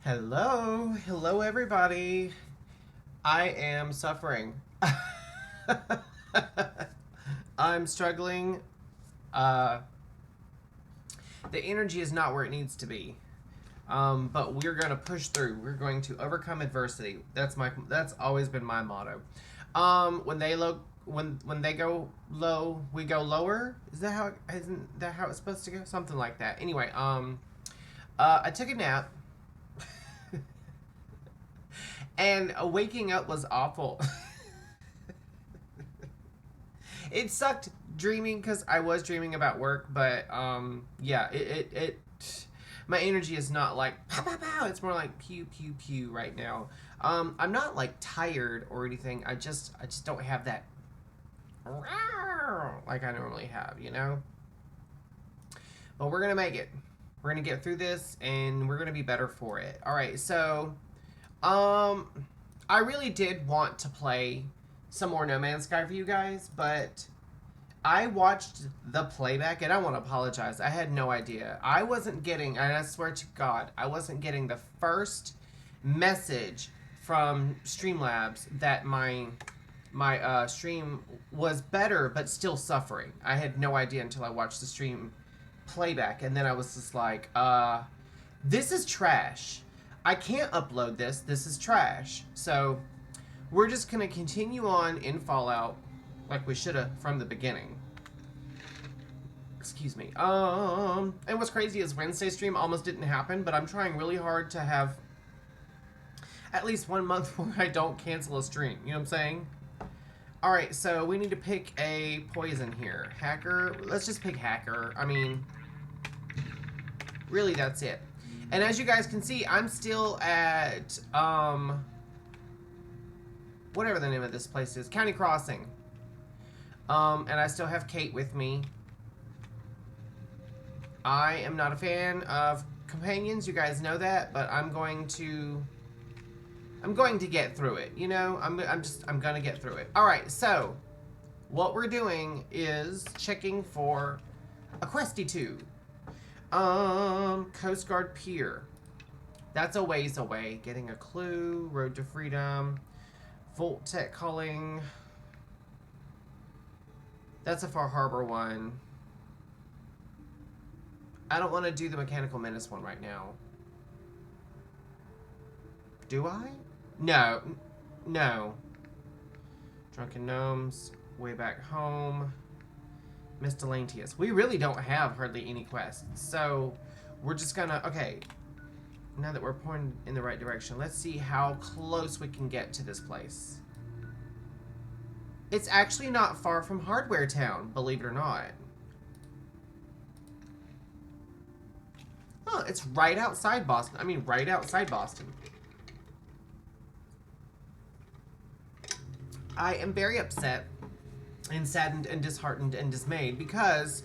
Hello everybody. I am suffering. I'm struggling. Uh, the energy is not where it needs to be. But we're gonna push through. We're going to overcome adversity. That's always been my motto. When they go low, we go lower. Isn't that how it's supposed to go? Something like that. Anyway, I took a nap. And waking up was awful. It sucked dreaming because I was dreaming about work, but yeah, my energy is not like pow pow pow. It's more like pew pew pew right now. I'm not like tired or anything. I just don't have that like I normally have, you know. But we're gonna make it. We're gonna get through this, and we're gonna be better for it. All right, so um, I really did want to play some more No Man's Sky for you guys, but I watched the playback and I want to apologize. I had no idea. I wasn't getting, and I swear to God, I wasn't getting the first message from Streamlabs that my stream was better but still suffering. I had no idea until I watched the stream playback, and then I was just like, this is trash. I can't upload this. This is trash. So we're just gonna continue on in Fallout like we should have from the beginning. Excuse me. And what's crazy is Wednesday stream almost didn't happen, but I'm trying really hard to have at least 1 month where I don't cancel a stream. You know what I'm saying? All right, so we need to pick a poison here. Hacker. Let's just pick hacker. I mean, really, that's it. And as you guys can see, I'm still at whatever the name of this place is, County Crossing. And I still have Kate with me. I am not a fan of companions, you guys know that, but I'm going to get through it, you know? I'm gonna get through it. All right, so what we're doing is checking for a Questy 2. Coast Guard Pier. That's a ways away. Getting a clue, Road to Freedom, Voltec calling. That's a Far Harbor one. I don't want to do the Mechanical Menace one right now. Do I? No. No. Drunken Gnomes. Way Back Home. Miss Delantius. We really don't have hardly any quests. So we're just gonna... Okay. Now that we're pointing in the right direction, let's see how close we can get to this place. It's actually not far from Hardware Town, believe it or not. Oh, it's right outside Boston. I mean, right outside Boston. I am very upset and saddened and disheartened and dismayed because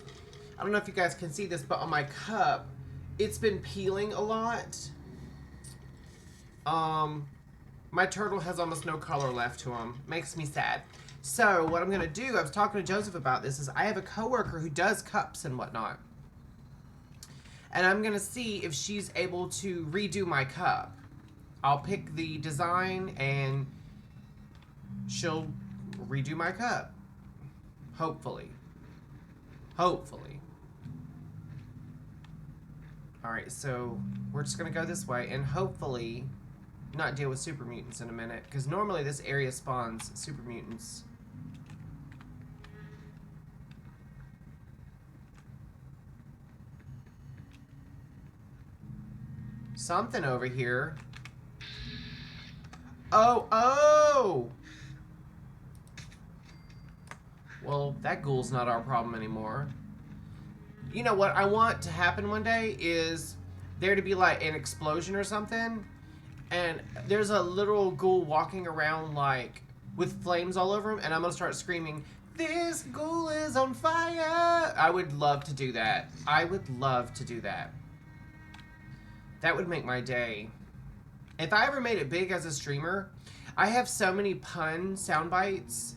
I don't know if you guys can see this, but on my cup, it's been peeling a lot. My turtle has almost no color left to him. Makes me sad. So what I'm gonna do, I was talking to Joseph about this, is I have a coworker who does cups and whatnot. And I'm gonna see if she's able to redo my cup. I'll pick the design and she'll redo my cup. Hopefully. Hopefully. Alright, so we're just gonna go this way and hopefully not deal with super mutants in a minute, because normally this area spawns super mutants. Something over here. Oh! Well, that ghoul's not our problem anymore. You know what I want to happen one day is there to be like an explosion or something, and there's a literal ghoul walking around like with flames all over him, and I'm gonna start screaming, "This ghoul is on fire!" I would love to do that. I would love to do that. That would make my day. If I ever made it big as a streamer, I have so many pun sound bites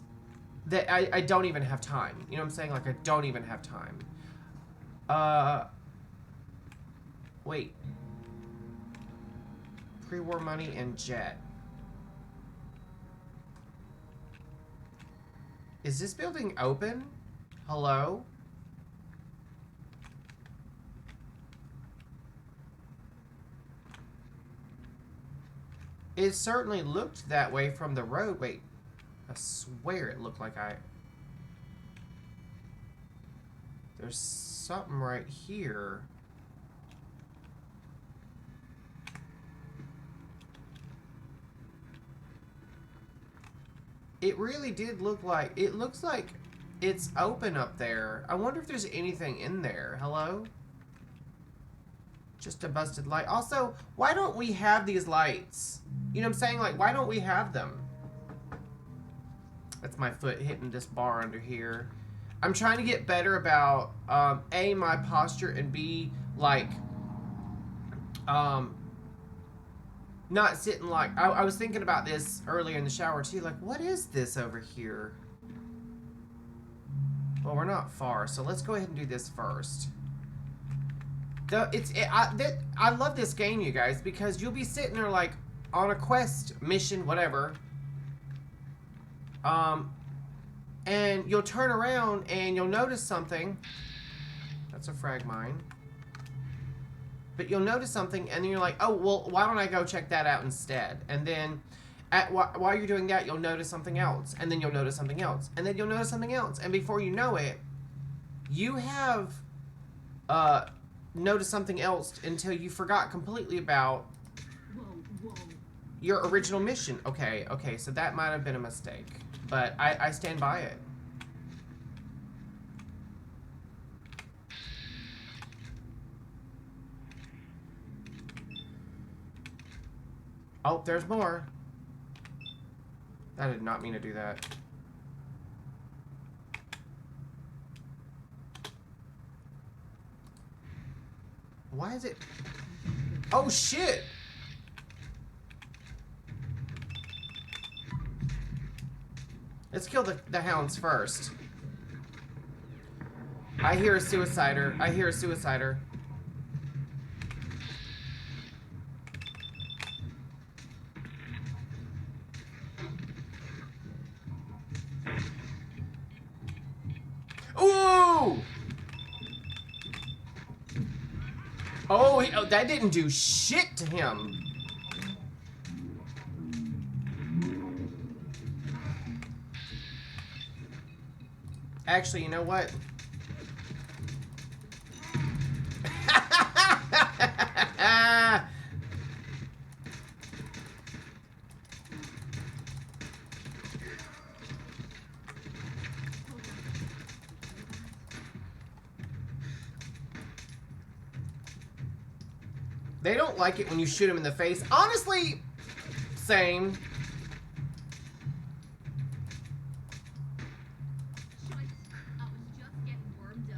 that I don't even have time. You know what I'm saying? Like, I don't even have time. Wait. Pre-war money and jet. Is this building open? Hello? It certainly looked that way from the road. Wait, I swear it looked like There's something right here. It really did look like, it looks like it's open up there. I wonder if there's anything in there. Hello? Just a busted light. Also, why don't we have these lights? You know what I'm saying? Like, why don't we have them? That's my foot hitting this bar under here. I'm trying to get better about, A, my posture, and B, like, not sitting like... I was thinking about this earlier in the shower, too. Like, what is this over here? Well, we're not far, so let's go ahead and do this first. I love this game, you guys, because you'll be sitting there, like, on a quest, mission, whatever. And you'll turn around and you'll notice something. That's a frag mine. But you'll notice something, and then you're like, oh, well, why don't I go check that out instead? And then while you're doing that, you'll notice something else. And then you'll notice something else. And then you'll notice something else. And before you know it, you have noticed something else until you forgot completely about your original mission. Okay, so that might have been a mistake. But I stand by it. Oh, there's more. I did not mean to do that. Why is it... Oh, shit! Let's kill the hounds first. I hear a suicider. I hear a suicider. Ooh! Oh, that didn't do shit to him. Actually, you know what? They don't like it when you shoot them in the face. Honestly, same.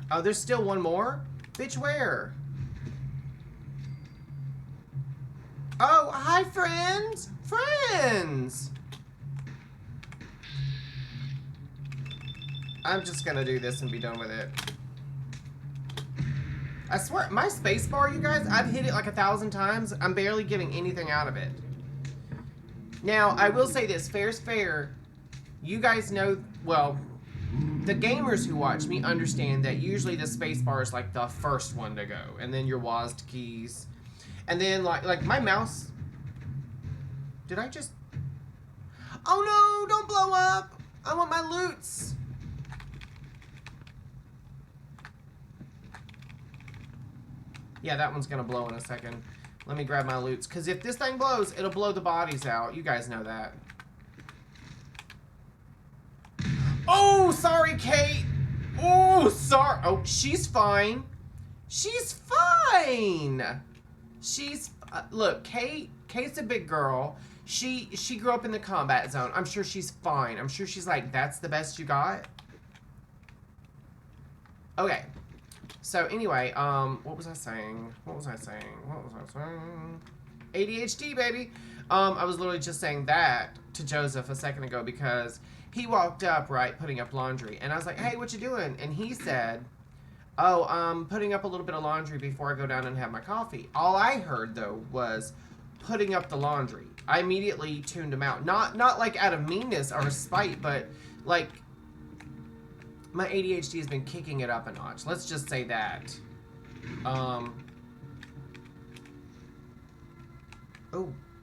Oh, there's still one more? Bitch, where? Oh, hi, friends! Friends! I'm just gonna do this and be done with it. I swear, my space bar, you guys, I've hit it like 1,000 times. I'm barely getting anything out of it. Now, I will say this, fair's fair. You guys know, well, the gamers who watch me understand that usually the space bar is like the first one to go. And then your WASD keys. And then like my mouse. Did I just... Oh no, don't blow up. I want my loots. Yeah, that one's gonna blow in a second. Let me grab my loots. Because if this thing blows, it'll blow the bodies out. You guys know that. Oh, sorry, Kate. Oh, sorry. Oh, she's fine. She's fine. She's... look, Kate's a big girl. She grew up in the combat zone. I'm sure she's fine. I'm sure she's like, that's the best you got? Okay. So, anyway, what was I saying? ADHD, baby. I was literally just saying that to Joseph a second ago because he walked up, right, putting up laundry. And I was like, hey, what you doing? And he said, oh, I'm putting up a little bit of laundry before I go down and have my coffee. All I heard, though, was putting up the laundry. I immediately tuned him out. Not like out of meanness or spite, but like my ADHD has been kicking it up a notch. Let's just say that.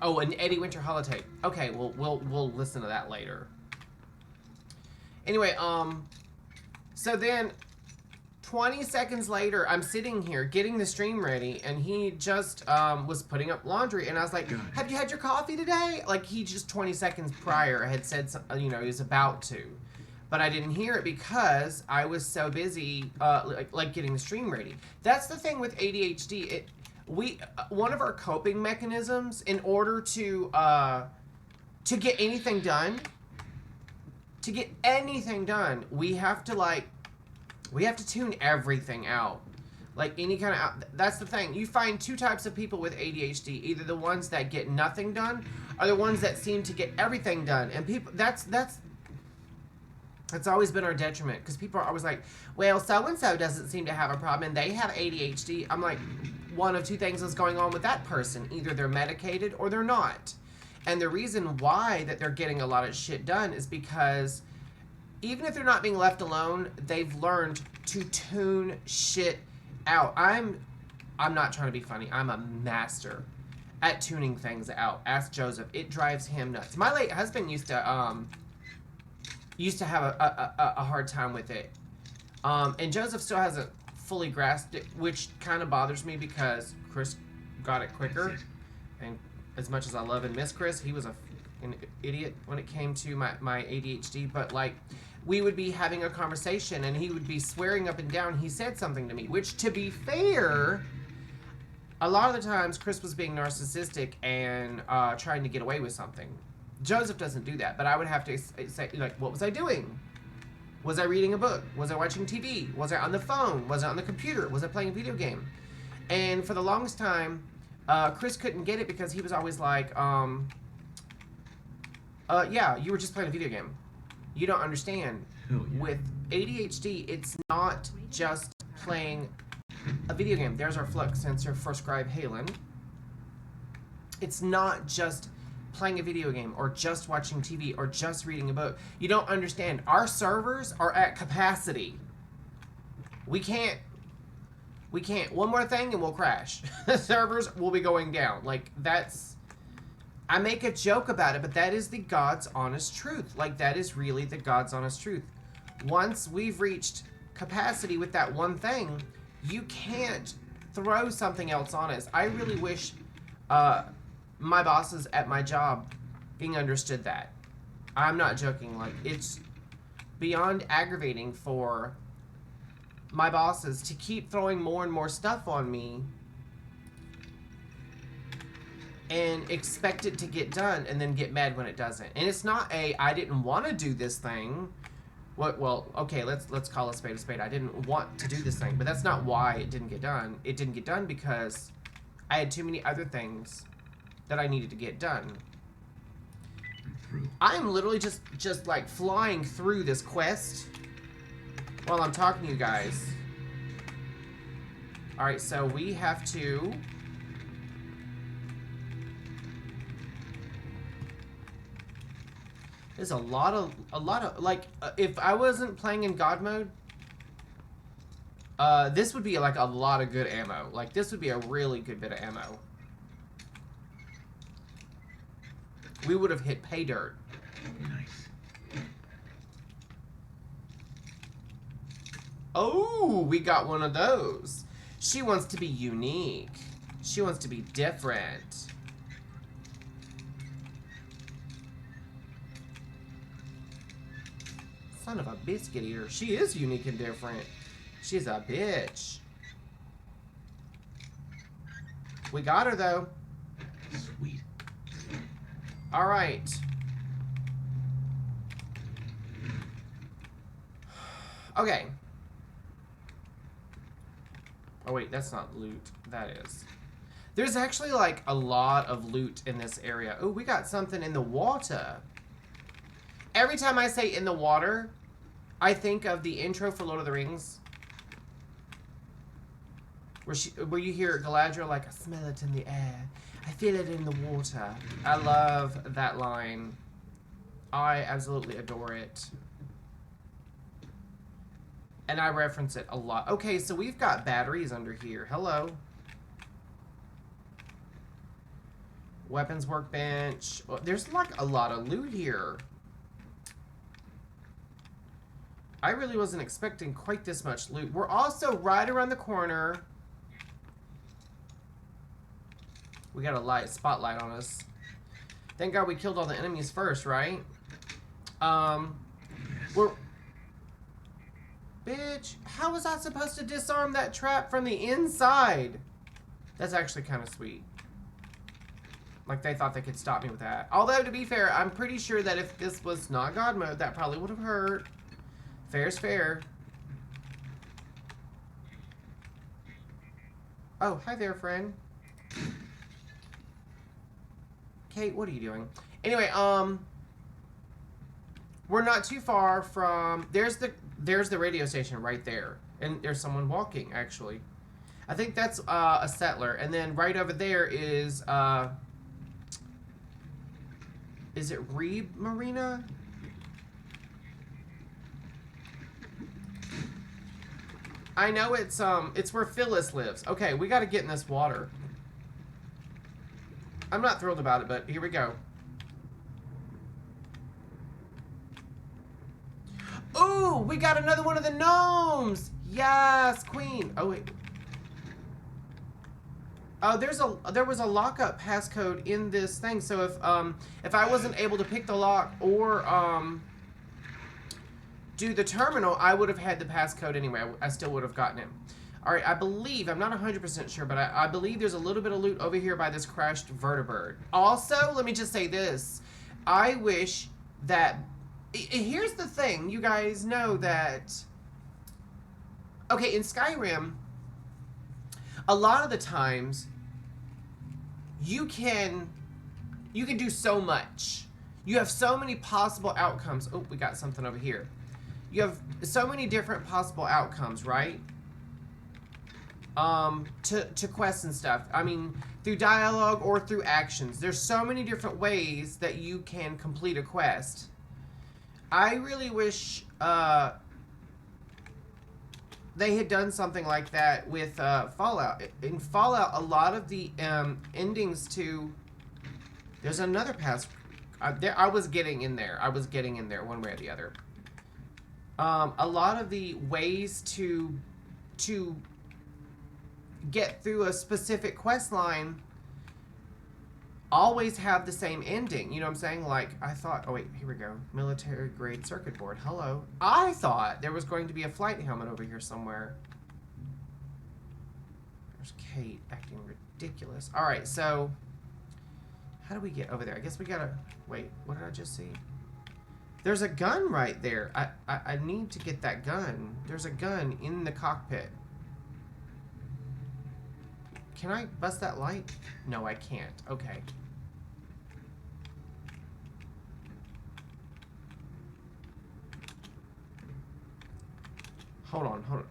Oh, an Eddie Winter holotape. Okay, well, we'll listen to that later. Anyway, so then 20 seconds later, I'm sitting here getting the stream ready, and he just was putting up laundry, and I was like, have you had your coffee today? Like, he just 20 seconds prior had said, you know, he was about to. But I didn't hear it because I was so busy, like getting the stream ready. That's the thing with ADHD. One of our coping mechanisms in order to get anything done, we have to tune everything out. Like any kind of, that's the thing. You find two types of people with ADHD, either the ones that get nothing done or the ones that seem to get everything done. And people, that's always been our detriment, because people are always like, well, so-and-so doesn't seem to have a problem and they have ADHD. I'm like, one of two things is going on with that person. Either they're medicated or they're not. And the reason why that they're getting a lot of shit done is because even if they're not being left alone, they've learned to tune shit out. I'm not trying to be funny. I'm a master at tuning things out. Ask Joseph. It drives him nuts. My late husband used to have a hard time with it. And Joseph still hasn't fully grasped it, which kind of bothers me because Chris got it quicker. And as much as I love and miss Chris, he was an idiot when it came to my ADHD. But like, we would be having a conversation and he would be swearing up and down he said something to me, which, to be fair, a lot of the times Chris was being narcissistic and trying to get away with something. Joseph doesn't do that, but I would have to say, like, what was I doing? Was I reading a book? Was I watching TV? Was I on the phone? Was I on the computer? Was I playing a video game? And for the longest time, Chris couldn't get it because he was always like, yeah, you were just playing a video game. You don't understand. Yeah. With ADHD, it's not just playing a video game. There's our flux sensor for Scribe Halen. It's not just playing a video game or just watching TV or just reading a book. You don't understand. Our servers are at capacity. We can't. One more thing and we'll crash. The servers will be going down. Like, that's... I make a joke about it, but that is the God's honest truth. Like, that is really the God's honest truth. Once we've reached capacity with that one thing, you can't throw something else on us. I really wish my bosses at my job being understood that. I'm not joking. Like, it's beyond aggravating for my bosses to keep throwing more and more stuff on me and expect it to get done and then get mad when it doesn't. And it's not I didn't want to do this thing. Well, okay, let's call a spade. I didn't want to do this thing, but that's not why it didn't get done. It didn't get done because I had too many other things that I needed to get done. I am literally just like flying through this quest while I'm talking to you guys. Alright, so we have to... There's a lot of, like, if I wasn't playing in God mode, this would be like a lot of good ammo. Like, this would be a really good bit of ammo. We would have hit pay dirt. Nice. Oh, we got one of those. She wants to be unique. She wants to be different. Son of a biscuit eater. She is unique and different. She's a bitch. We got her, though. Sweet. All right. Okay. Oh, wait. That's not loot. That is. There's actually, like, a lot of loot in this area. Oh, we got something in the water. Every time I say in the water, I think of the intro for Lord of the Rings. where you hear Galadriel like, I smell it in the air. I feel it in the water. I love that line. I absolutely adore it. And I reference it a lot. Okay, so we've got batteries under here. Hello. Weapons workbench. Oh, there's like a lot of loot here. I really wasn't expecting quite this much loot. We're also right around the corner. We got a spotlight on us. Thank God we killed all the enemies first, right? We're... Bitch, how was I supposed to disarm that trap from the inside? That's actually kind of sweet. Like, they thought they could stop me with that. Although, to be fair, I'm pretty sure that if this was not God mode, that probably would have hurt. Fair's fair. Oh, hi there, friend. Kate, what are you doing? Anyway, we're not too far from... There's the radio station right there. And there's someone walking, actually. I think that's a settler. And then right over there is it Reeb Marina? I know it's where Phyllis lives. Okay, we gotta get in this water. I'm not thrilled about it, but here we go. Ooh, we got another one of the gnomes! Yes, queen. Oh, wait. Oh, there was a lockup passcode in this thing, so if I wasn't able to pick the lock or do the terminal, I would have had the passcode anyway. I still would have gotten it. All right, I believe, I'm not 100% sure, but I believe there's a little bit of loot over here by this crashed vertibird. Also, let me just say this. I wish that... Here's the thing. You guys know that... Okay, in Skyrim, a lot of the times, you can do so much. You have so many possible outcomes. Oh, we got something over here. You have so many different possible outcomes, right? To quests and stuff. I mean, through dialogue or through actions. There's so many different ways that you can complete a quest. I really wish they had done something like that with Fallout. In Fallout, a lot of the endings to... There's another pass... I was getting in there. I was getting in there one way or the other. A lot of the ways to get through a specific quest line always have the same ending. You know what I'm saying? Like, I thought... Oh, wait. Here we go. Military-grade circuit board. Hello. I thought there was going to be a flight helmet over here somewhere. There's Kate acting ridiculous. All right, so... How do we get over there? I guess we gotta... Wait, what did I just see? There's a gun right there. I need to get that gun. There's a gun in the cockpit. Can I bust that light? No, I can't. Okay. Hold on, hold on.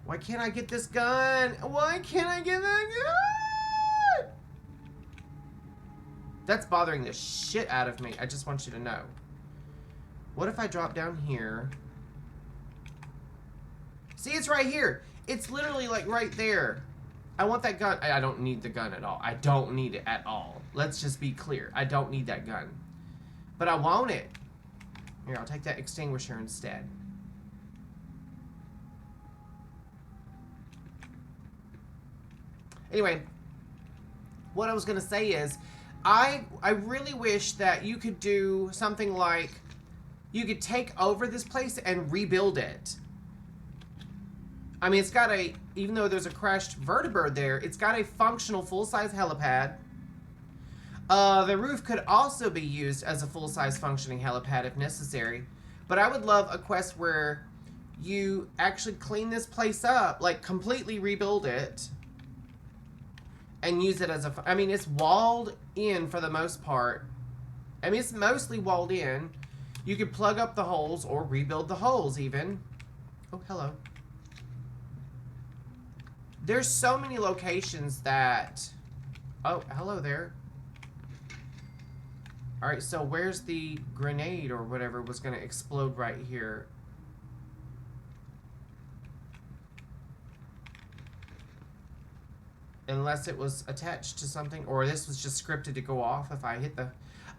Why can't I get this gun? Why can't I get that gun? That's bothering the shit out of me. I just want you to know. What if I drop down here? See, it's right here. It's literally like right there. I want that gun. I don't need the gun at all. I don't need it at all. Let's just be clear. I don't need that gun. But I want it. Here, I'll take that extinguisher instead. Anyway, what I was going to say is, I really wish that you could do something like, you could take over this place and rebuild it. I mean, it's got a, even though there's a crashed vertibird there, it's got a functional full-size helipad. The roof could also be used as a full-size functioning helipad if necessary. But I would love a quest where you actually clean this place up, like completely rebuild it, and use it as a... I mean, it's walled in for the most part. I mean, it's mostly walled in. You could plug up the holes or rebuild the holes even. Oh, hello. There's so many locations that... Oh, hello there. Alright, so where's the grenade or whatever was going to explode right here? Unless it was attached to something, or this was just scripted to go off if I hit the...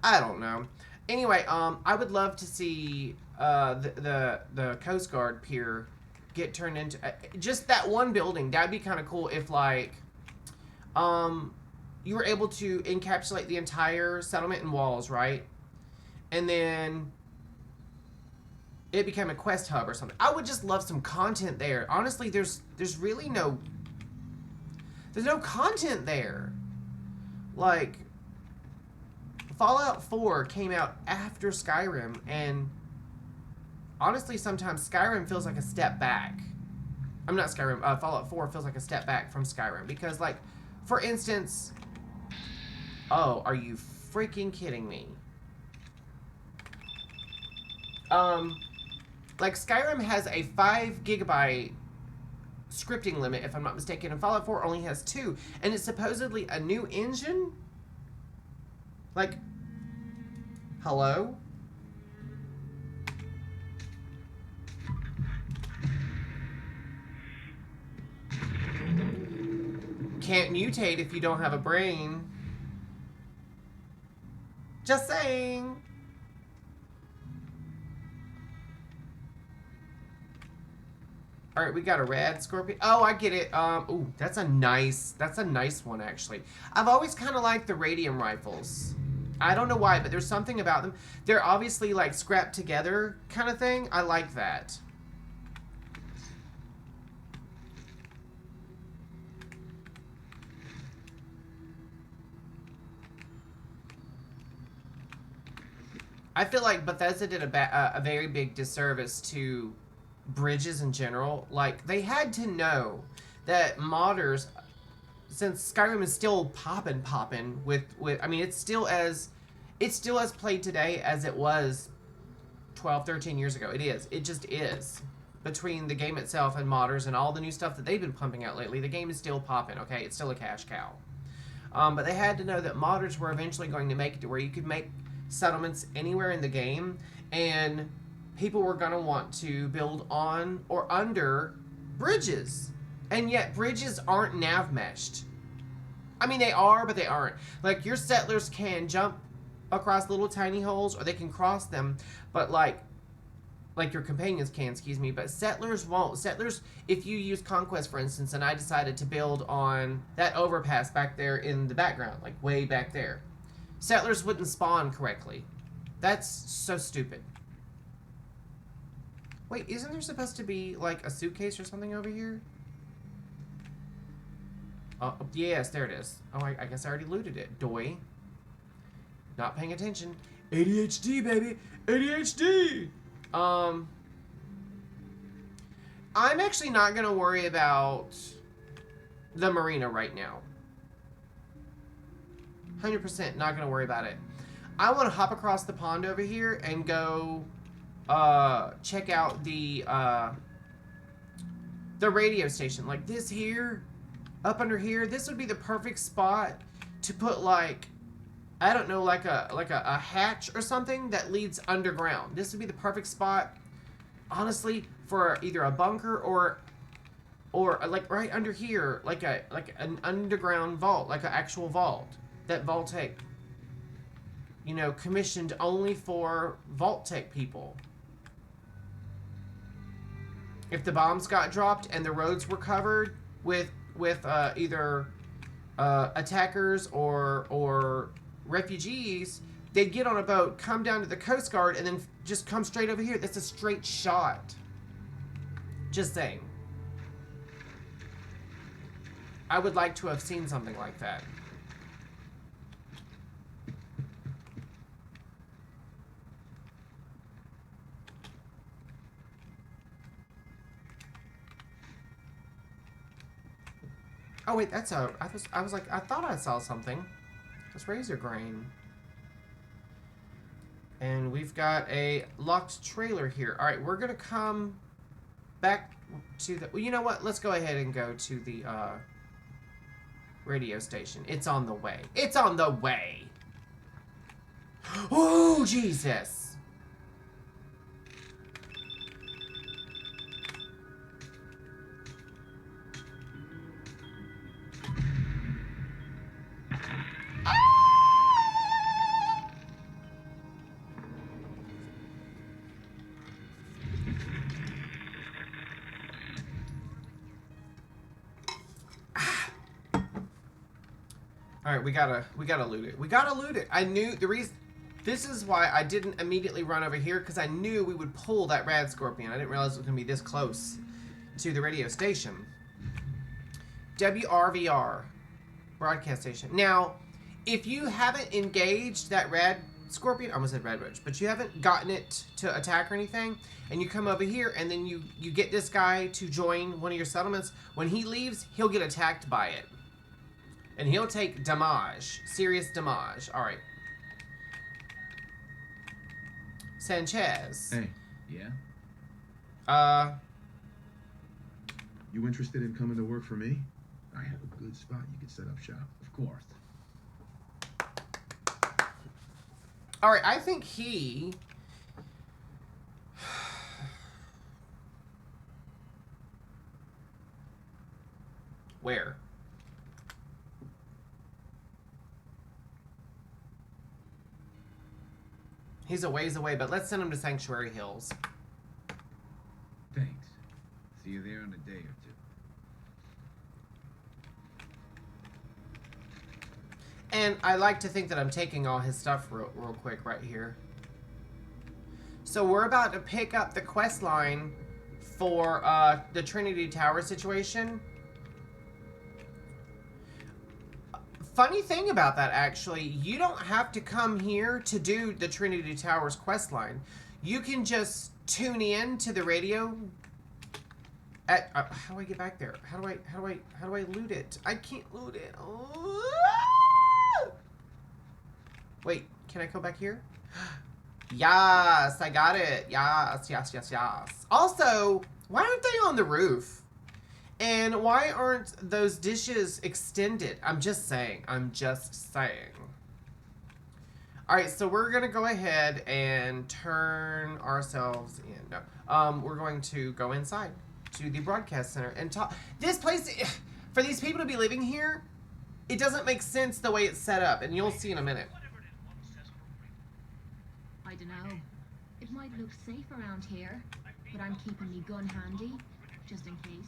I don't know. Anyway, I would love to see the Coast Guard pier get turned into... just that one building. That'd be kind of cool if, like... you were able to encapsulate the entire settlement in walls, right? And then it became a quest hub or something. I would just love some content there. Honestly, there's really no... There's no content there. Like, Fallout 4 came out after Skyrim, and honestly, sometimes Skyrim feels like a step back. I'm not Skyrim, Fallout 4 feels like a step back from Skyrim. Because, like, for instance... Oh, are you freaking kidding me? Like, Skyrim has a 5 gigabyte scripting limit, if I'm not mistaken, and Fallout 4 only has 2, and it's supposedly a new engine? Like, hello? Can't mutate if you don't have a brain. Just saying. All right, we got a rad scorpion. Oh, I get it. Ooh, that's a nice one, actually. I've always kind of liked the radium rifles. I don't know why, but there's something about them. They're obviously like scrapped together kind of thing. I like that. I feel like Bethesda did a very big disservice to bridges in general. Like, they had to know that modders, since Skyrim is still poppin' with I mean, it's still as played today as it was 12, 13 years ago. It just is. Between the game itself and modders and all the new stuff that they've been pumping out lately, the game is still poppin', okay? It's still a cash cow. But they had to know that modders were eventually going to make it to where you could make settlements anywhere in the game, and people were going to want to build on or under bridges. And yet bridges aren't nav meshed. I mean, they are, but they aren't. Like, your settlers can jump across little tiny holes, or they can cross them, but like your companions can, excuse me, but settlers won't. Settlers, if you use Conquest, for instance, and I decided to build on that overpass back there in the background, like way back there, settlers wouldn't spawn correctly. That's so stupid. Wait, isn't there supposed to be, like, a suitcase or something over here? Oh, yes, there it is. Oh, I guess I already looted it. Doy. Not paying attention. ADHD, baby! ADHD! I'm actually not gonna worry about the marina right now. 100% not gonna worry about it. I want to hop across the pond over here and go check out the radio station. Like this here, up under here, this would be the perfect spot to put, like, I don't know, like a hatch or something that leads underground. This would be the perfect spot, honestly, for either a bunker or like right under here, like an underground vault, like an actual vault. That Vault-Tec, you know, commissioned only for Vault-Tec people. If the bombs got dropped and the roads were covered with either attackers or refugees, they'd get on a boat, come down to the Coast Guard, and then just come straight over here. That's a straight shot. Just saying. I would like to have seen something like that. Oh wait, that's a... I was like, I thought I saw something. That's razor grain. And we've got a locked trailer here. Alright, we're gonna come back to the... Well, you know what? Let's go ahead and go to the radio station. It's on the way. It's on the way. Oh, Jesus. All right, we gotta loot it. We gotta loot it. I knew the reason. This is why I didn't immediately run over here, because I knew we would pull that rad scorpion. I didn't realize it was gonna be this close to the radio station. WRVR, broadcast station. Now, if you haven't engaged that rad scorpion, I almost said red roach, but you haven't gotten it to attack or anything, and you come over here, and then you get this guy to join one of your settlements. When he leaves, he'll get attacked by it. And he'll take damage. Serious damage. Alright. Sanchez. Hey. Yeah? You interested in coming to work for me? I have a good spot you can set up shop. Of course. Alright, I think he... Where? He's a ways away, but let's send him to Sanctuary Hills. Thanks. See you there in a day or two. And I like to think that I'm taking all his stuff real quick right here. So we're about to pick up the quest line for the Trinity Tower situation. Funny thing about that, actually, you don't have to come here to do the Trinity Towers quest line. You can just tune in to the radio. At how do I get back there? How do I loot it? I can't loot it. Oh. Wait, can I go back here? Yes, I got it. Yes. Also, why aren't they on the roof? And why aren't those dishes extended? I'm just saying. Alright, so we're going to go ahead and turn ourselves in. No. We're going to go inside to the broadcast center and talk. This place, for these people to be living here, it doesn't make sense the way it's set up. And you'll see in a minute. I don't know. It might look safe around here, but I'm keeping me gun handy, just in case.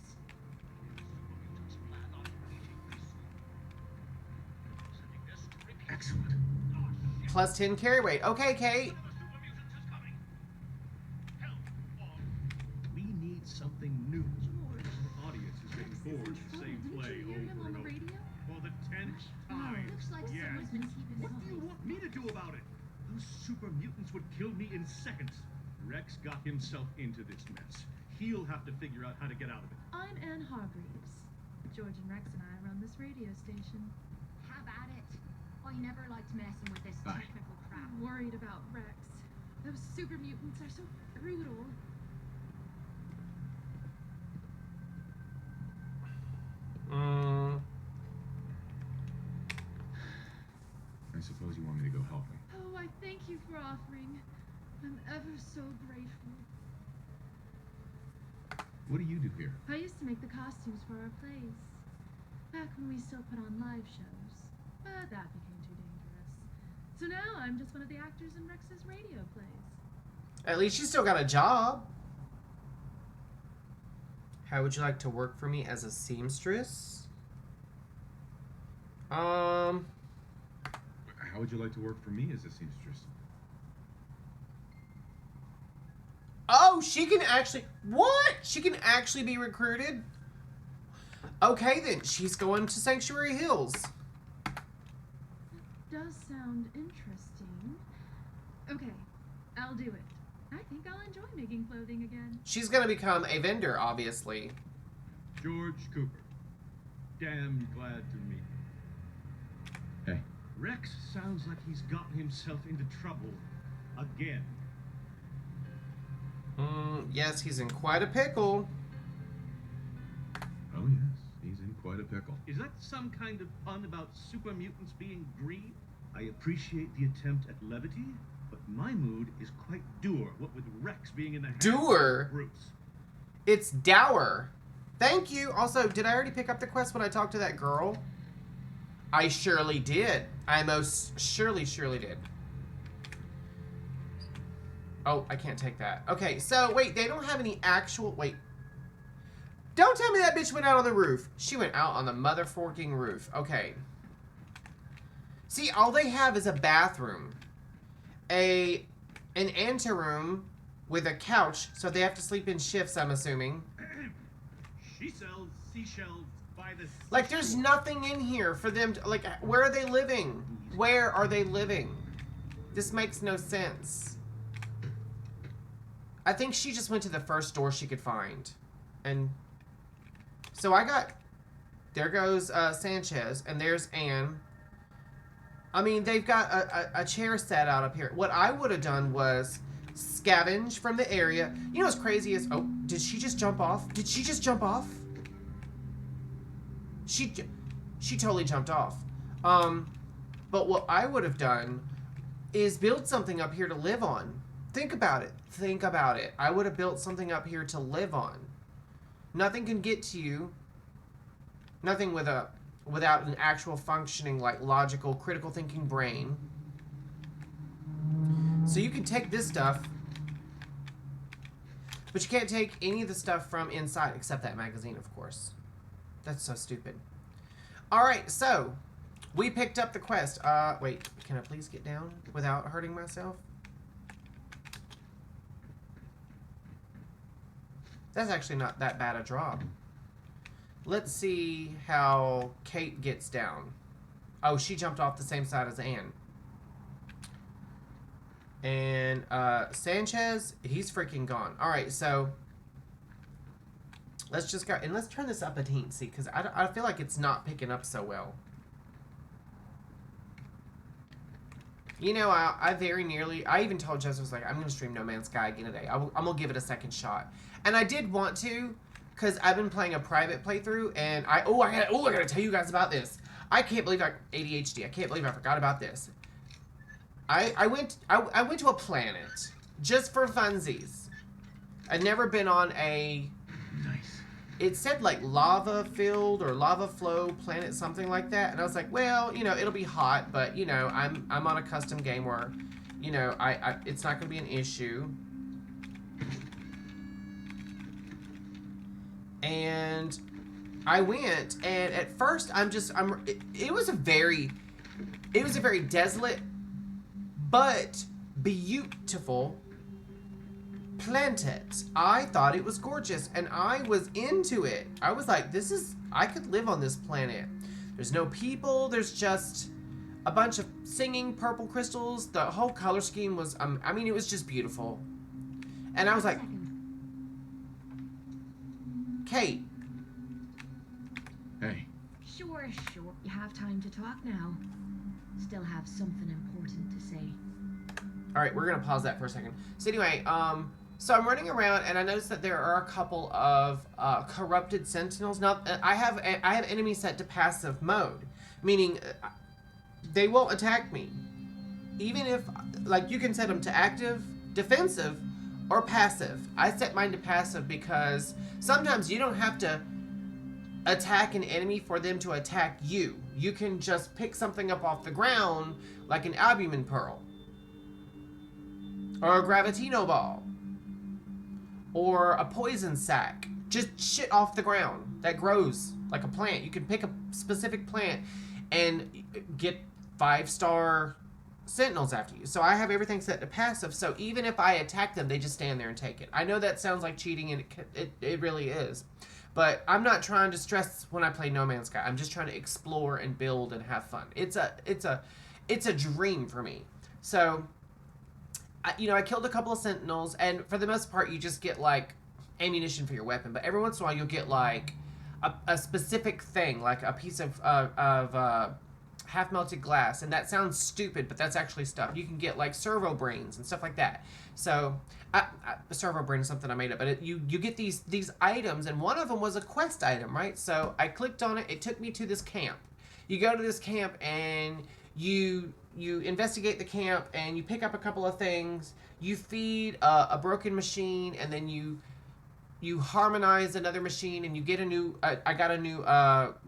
Excellent. Plus 10 carry weight. Okay, Kate. We need something new. The audience is getting bored of the same play over and over. For the 10th time. Looks like Yes. someone's been keeping What do you company. want me to do about it? Those super mutants would kill me in seconds. Rex got himself into this mess. He'll have to figure out how to get out of it. I'm Anne Hargreaves. George and Rex and I run this radio station. Have at it. I never liked messing with this Bye. technical crap. I'm worried about Rex. Those super mutants are so brutal. I suppose you want me to go help him. Oh, I thank you for offering. I'm ever so grateful. What do you do here? I used to make the costumes for our plays. Back when we still put on live shows. But that became too dangerous. So now I'm just one of the actors in Rex's radio plays. At least you still got a job. How would you like to work for me as a seamstress? How would you like to work for me as a seamstress? Oh, she can actually... What? She can actually be recruited? Okay, then. She's going to Sanctuary Hills. Does sound interesting. Okay, I'll do it. I think I'll enjoy making clothing again. She's going to become a vendor, obviously. George Cooper. Damn glad to meet you. Hey. Rex sounds like he's gotten himself into trouble again. Yes, he's in quite a pickle. quite a pickle. Is that some kind of pun about super mutants being green? I appreciate the attempt at levity, but my mood is quite dour, what with Rex being in the hands Dour? of Bruce. It's dour. Thank you. Also, did I already pick up the quest when I talked to that girl? I surely did. I most surely did. Oh, I can't take that. Okay, so wait, they don't have any actual... Wait. Don't tell me that bitch went out on the roof. She went out on the motherforking roof. Okay. See, all they have is a bathroom. An anteroom with a couch, so they have to sleep in shifts, I'm assuming. She sells seashells by the Like, there's nothing in here for them to... Like, where are they living? Where are they living? This makes no sense. I think she just went to the first door she could find. And... So I got... There goes Sanchez, and there's Anne. I mean, they've got a chair set out up here. What I would have done was scavenge from the area. You know what's crazy is... Oh, did she just jump off? Did she just jump off? She totally jumped off. But what I would have done is build something up here to live on. Think about it. Think about it. I would have built something up here to live on. Nothing can get to you. Nothing without an actual functioning, like, logical, critical thinking brain. So you can take this stuff, but you can't take any of the stuff from inside, except that magazine, of course. That's so stupid. Alright, so, we picked up the quest. Wait, can I please get down without hurting myself? That's actually not that bad a drop. Let's see how Kate gets down. Oh, she jumped off the same side as Anne. And Sanchez, he's freaking gone. Alright, so let's just go, and let's turn this up a teensy, because I feel like it's not picking up so well. You know, I very nearly, I even told Joseph, I was like, I'm going to stream No Man's Sky again today. I'm going to give it a second shot. And I did want to, because I've been playing a private playthrough, and I got to tell you guys about this. I can't believe ADHD. I can't believe I forgot about this. I went to a planet just for funsies. I'd never been on a... Nice. It said like lava filled or lava flow planet, something like that. And I was like, well, you know, it'll be hot, but you know, I'm on a custom game where, you know, it's not gonna be an issue. And I went, and at first it was a very desolate but beautiful planet. I thought it was gorgeous, and I was into it. I was like, I could live on this planet. There's no people, there's just a bunch of singing purple crystals. The whole color scheme was, I mean, it was just beautiful. And I was like, Kate. Hey. Sure. You have time to talk now. Still have something important to say. Alright, we're gonna pause that for a second. So anyway, so I'm running around, and I noticed that there are a couple of corrupted sentinels. Now, I have enemies set to passive mode, meaning they won't attack me. Even if, like, you can set them to active, defensive, or passive. I set mine to passive because sometimes you don't have to attack an enemy for them to attack you. You can just pick something up off the ground, like an albumin pearl, or a gravitino ball, or a poison sac. Just shit off the ground that grows like a plant. You can pick a specific plant and get 5-star sentinels after you. So I have everything set to passive, so even if I attack them, they just stand there and take it. I know that sounds like cheating, and it really is. But I'm not trying to stress when I play No Man's Sky. I'm just trying to explore and build and have fun. It's a dream for me. So, I killed a couple of sentinels, and for the most part, you just get, like, ammunition for your weapon. But every once in a while, you'll get, like, a specific thing, like a piece of half melted glass, and that sounds stupid, but that's actually stuff. You can get like servo brains and stuff like that. So, servo brain is something I made up, but you get these items, and one of them was a quest item, right? So I clicked on it. It took me to this camp. You go to this camp and you investigate the camp and you pick up a couple of things. You feed a broken machine, and then you harmonize another machine, and you get a new. I got a new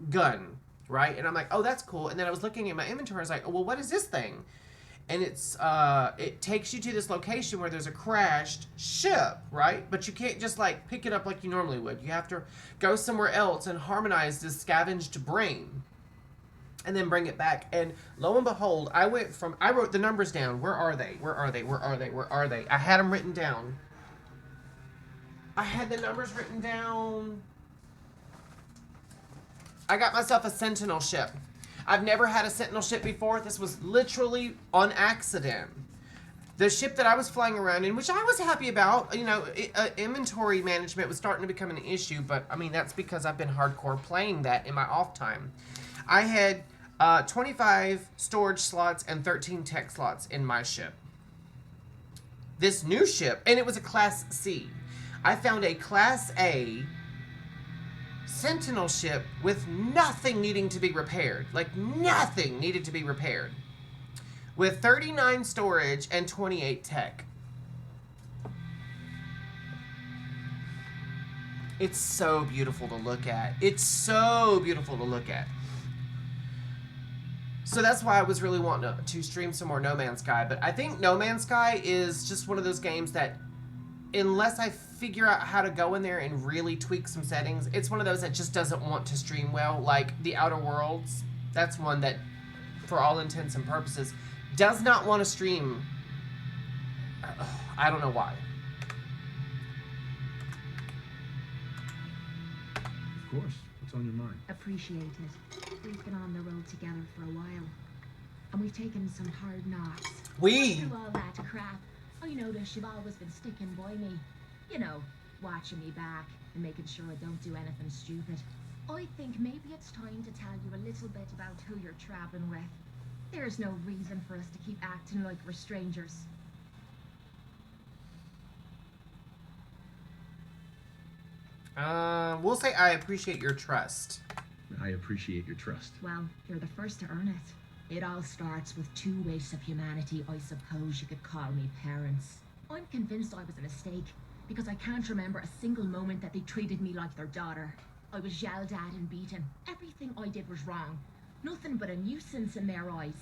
gun, right? And I'm like, oh, that's cool. And then I was looking at my inventory. I was like, oh, well, what is this thing? And it takes you to this location where there's a crashed ship, right? But you can't just like pick it up like you normally would. You have to go somewhere else and harmonize this scavenged brain, and then bring it back. And lo and behold, I wrote the numbers down. Where are they? Where are they? Where are they? Where are they? I had them written down. I had the numbers written down. I got myself a Sentinel ship. I've never had a Sentinel ship before. This was literally on accident. The ship that I was flying around in, which I was happy about, you know, inventory management was starting to become an issue, but I mean, that's because I've been hardcore playing that in my off time. I had 25 storage slots and 13 tech slots in my ship. This new ship, and it was a Class C. I found a Class A Sentinel ship with nothing needing to be repaired. Like, nothing needed to be repaired. With 39 storage and 28 tech. It's so beautiful to look at. It's so beautiful to look at. So that's why I was really wanting to stream some more No Man's Sky. But I think No Man's Sky is just one of those games that, unless I figure out how to go in there and really tweak some settings, it's one of those that just doesn't want to stream well. Like The Outer Worlds, that's one that, for all intents and purposes, does not want to stream. I don't know why. Of course. What's on your mind? Appreciate it. We've been on the road together for a while, and we've taken some hard knocks. Through all that crap, I noticed you've always been sticking by me. You know, watching me back and making sure I don't do anything stupid. I think maybe it's time to tell you a little bit about who you're traveling with. There's no reason for us to keep acting like we're strangers. We'll say I appreciate your trust. I appreciate your trust. Well, you're the first to earn it. It all starts with two wastes of humanity. I suppose you could call me parents. I'm convinced I was a mistake, because I can't remember a single moment that they treated me like their daughter. I was yelled at and beaten. Everything I did was wrong. Nothing but a nuisance in their eyes.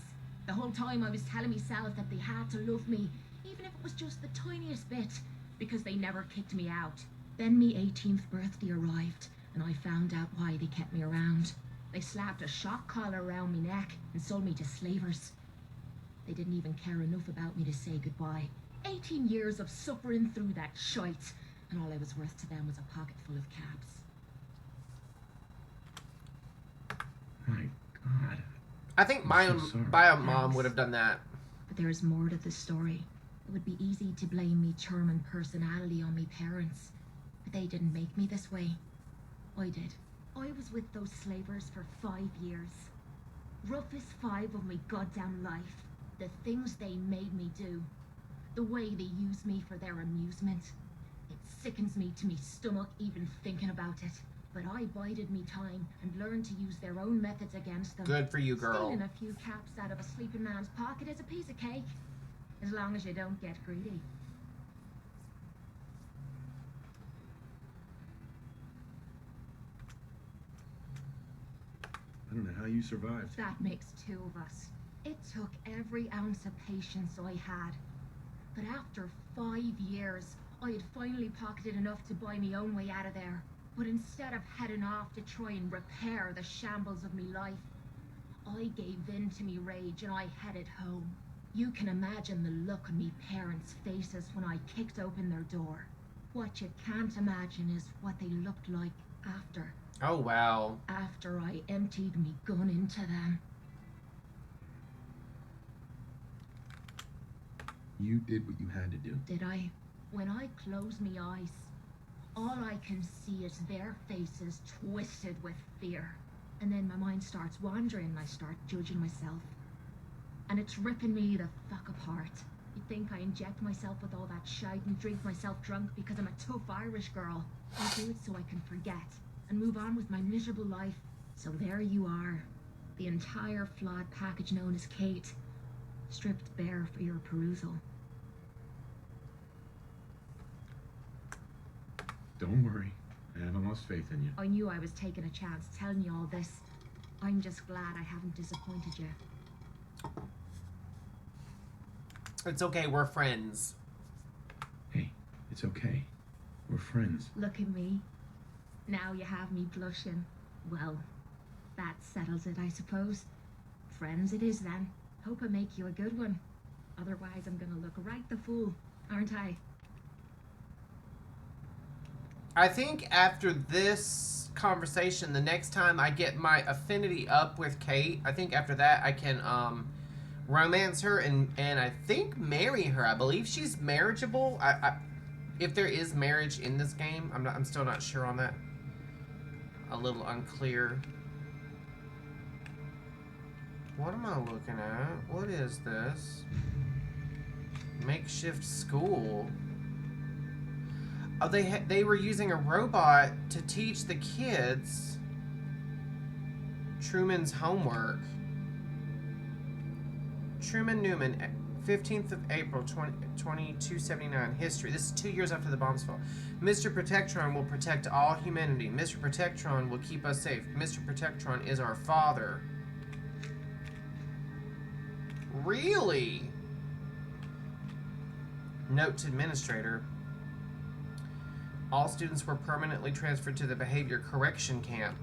The whole time I was telling myself that they had to love me, even if it was just the tiniest bit, because they never kicked me out. Then me 18th birthday arrived, and I found out why they kept me around. They slapped a shock collar around my neck and sold me to slavers. They didn't even care enough about me to say goodbye. 18 years of suffering through that shite, and all I was worth to them was a pocket full of caps. My God. I think I'm so sorry. my mom would have done that. But there is more to the story. It would be easy to blame me charming personality on me parents, but they didn't make me this way. I did. I was with those slavers for 5 years. Roughest 5 of my goddamn life. The things they made me do. The way they used me for their amusement. It sickens me to me stomach even thinking about it. But I bided me time and learned to use their own methods against them. Good for you, girl. Stealing a few caps out of a sleeping man's pocket is a piece of cake. As long as you don't get greedy. I don't know how you survived. That makes 2 of us. It took every ounce of patience I had. But after 5 years, I had finally pocketed enough to buy my own way out of there. But instead of heading off to try and repair the shambles of me life, I gave in to me rage and I headed home. You can imagine the look on me parents' faces when I kicked open their door. What you can't imagine is what they looked like after. Oh, wow. After I emptied me gun into them. You did what you had to do. Did I? When I close me eyes, all I can see is their faces twisted with fear. And then my mind starts wandering and I start judging myself. And it's ripping me the fuck apart. You think I inject myself with all that shite and drink myself drunk because I'm a tough Irish girl. I do it so I can forget and move on with my miserable life. So there you are. The entire flawed package known as Kate. Stripped bare for your perusal. Don't worry. I haven't lost faith in you. I knew I was taking a chance telling you all this. I'm just glad I haven't disappointed you. It's okay, we're friends. Hey, it's okay. We're friends. Look at me. Now you have me blushing. Well, that settles it, I suppose. Friends it is then. Hope I make you a good one. Otherwise I'm gonna look right the fool, aren't I? I think after this conversation, the next time I get my affinity up with Kate, I think after that I can romance her and I think marry her. I believe she's marriageable. If there is marriage in this game, I'm still not sure on that. A little unclear. What am I looking at? What is this? Makeshift school. Oh, they were using a robot to teach the kids Truman's homework. Truman Newman, 15th of April, 2279. History. This is 2 years after the bombs fell. Mr. Protectron will protect all humanity. Mr. Protectron will keep us safe. Mr. Protectron is our father. Really? Note to administrator. All students were permanently transferred to the behavior correction camp.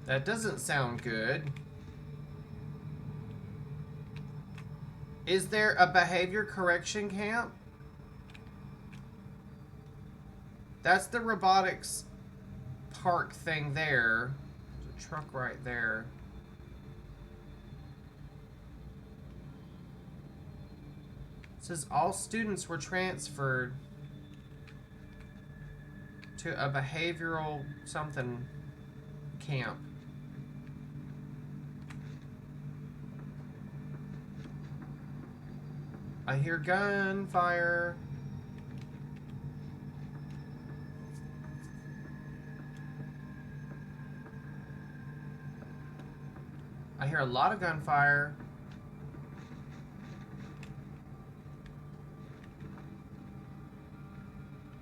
That doesn't sound good. Is there a behavior correction camp? That's the robotics park thing there. There's a truck right there. It says all students were transferred to a behavioral something camp. I hear gunfire. I hear a lot of gunfire.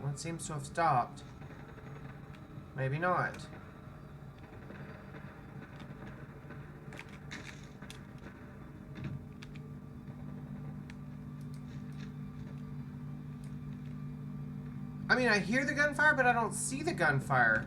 Well, it seems to have stopped. Maybe not. I mean, I hear the gunfire, but I don't see the gunfire.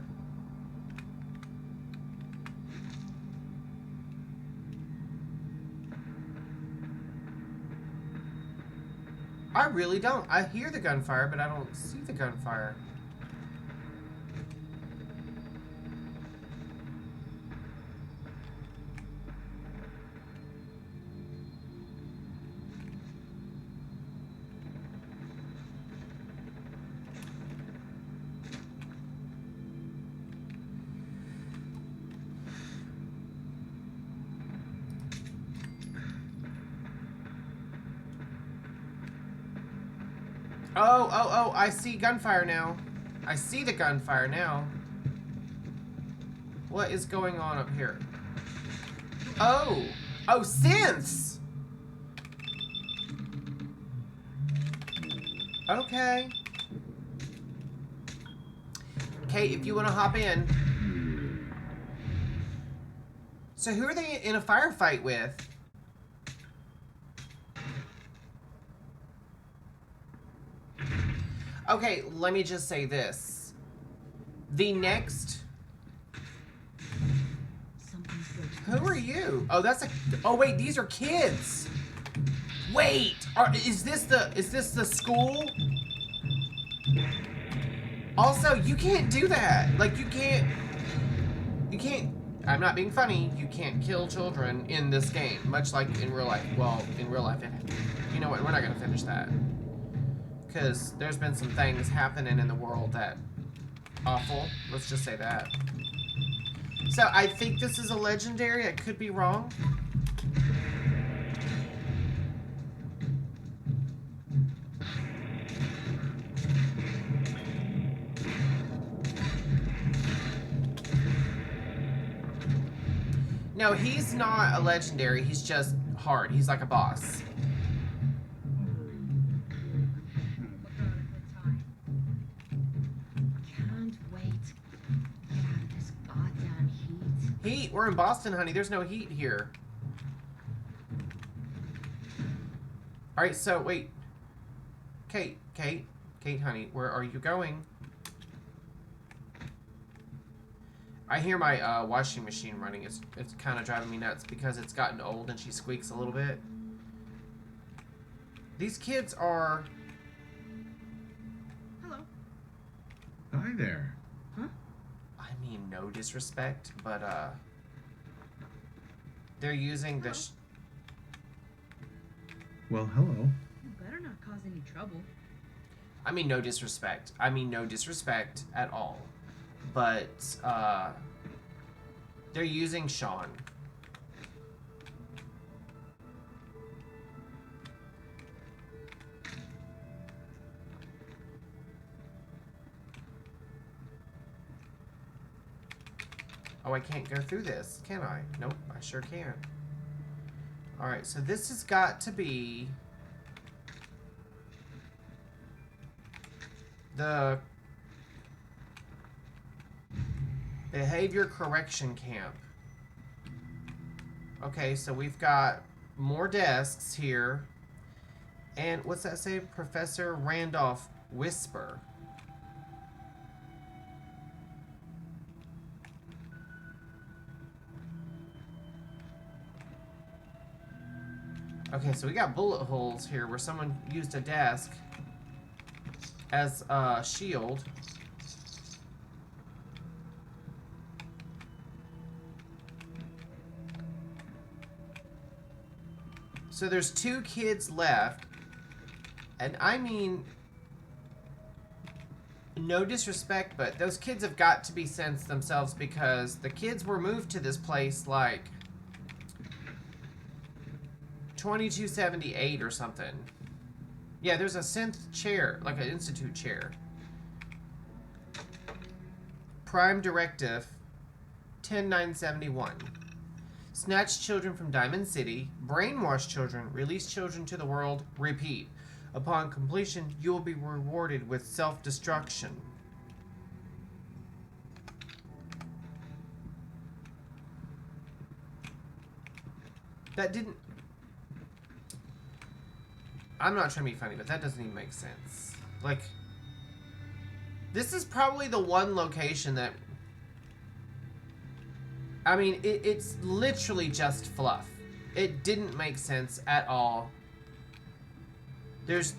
I really don't. I hear the gunfire, but I don't see the gunfire. Oh, I see gunfire now. I see the gunfire now. What is going on up here? Oh, synths! Okay. Kate, if you want to hop in. So who are they in a firefight with? Okay, let me just say this. The next... Who are you? Oh, that's a... Oh, wait, these are kids. Wait, is this the school? Also, you can't do that. Like, you can't... I'm not being funny. You can't kill children in this game, much like in real life. Well, in real life, you know what? We're not going to finish that. Because there's been some things happening in the world that awful. Let's just say that. So I think this is a legendary. I could be wrong. No, he's not a legendary. He's just hard. He's like a boss. Can't wait to get out of this goddamn heat. Heat? We're in Boston, honey. There's no heat here. Alright, so wait. Kate, honey, where are you going? I hear my washing machine running. It's kind of driving me nuts because it's gotten old and she squeaks a little bit. These kids are... Hello. Hi there. I mean, no disrespect, but they're using the... Well, hello. You better not cause any trouble. I mean, no disrespect. I mean, no disrespect at all. But, they're using Sean. Oh, I can't go through this, can I? Nope, I sure can. Alright, so this has got to be... the behavior correction camp. Okay, so we've got more desks here. And what's that say? Professor Randolph Whisper. Okay, so we got bullet holes here where someone used a desk as a shield. So there's 2 kids left. And I mean, no disrespect, but those kids have got to be sensed themselves because the kids were moved to this place like 2278 or something. Yeah, there's a synth chair, like an institute chair. Prime Directive 10971. Snatch children from Diamond City, brainwash children, release children to the world, repeat. Upon completion, you will be rewarded with self-destruction. That didn't... I'm not trying to be funny, but that doesn't even make sense. Like, this is probably the one location that... I mean, it's literally just fluff. It didn't make sense at all. There's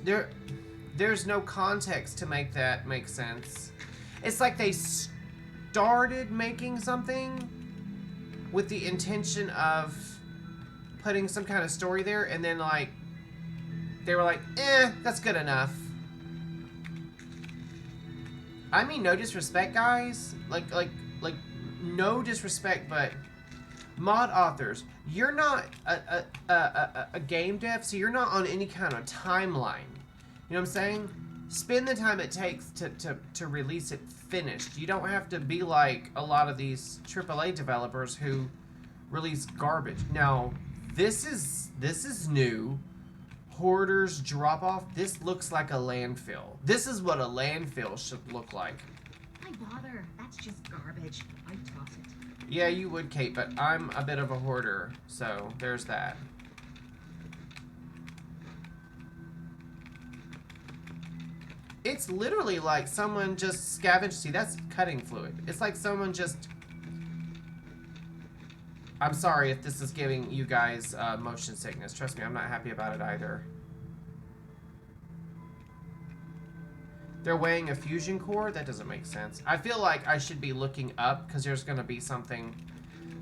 no context to make that make sense. It's like they started making something with the intention of putting some kind of story there, and then like they were like, that's good enough. I mean, no disrespect, guys. Like no disrespect, but mod authors, you're not a game dev, so you're not on any kind of timeline. You know what I'm saying? Spend the time it takes to release it finished. You don't have to be like a lot of these AAA developers who release garbage. Now, this is new. Hoarders drop off. This looks like a landfill. This is what a landfill should look like. Why bother? That's just garbage. I'd toss it. Yeah, you would, Kate, but I'm a bit of a hoarder, so there's that. It's literally like someone just scavenged. See, that's cutting fluid. It's like someone just... I'm sorry if this is giving you guys motion sickness. Trust me, I'm not happy about it either. They're weighing a fusion core? That doesn't make sense. I feel like I should be looking up because there's going to be something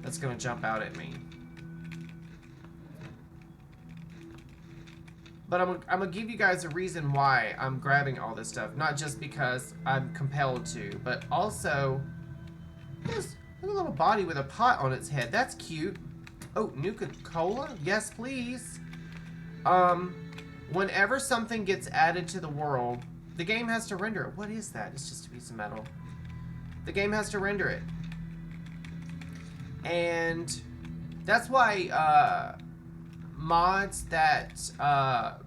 that's going to jump out at me. But I'm going to give you guys a reason why I'm grabbing all this stuff. Not just because I'm compelled to, but also Look at a little body with a pot on its head. That's cute. Oh, Nuka-Cola? Yes, please. Whenever something gets added to the world, the game has to render it. What is that? It's just a piece of metal. The game has to render it. And that's why mods that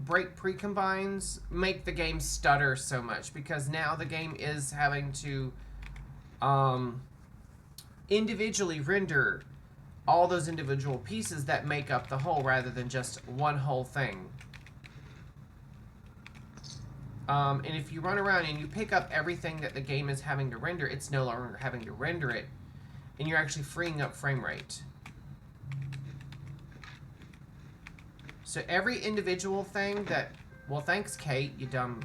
break precombines make the game stutter so much, because now the game is having to individually render all those individual pieces that make up the whole rather than just one whole thing. And if you run around and you pick up everything that the game is having to render, it's no longer having to render it, and you're actually freeing up frame rate. So every individual thing that... Well, thanks, Kate, you dumb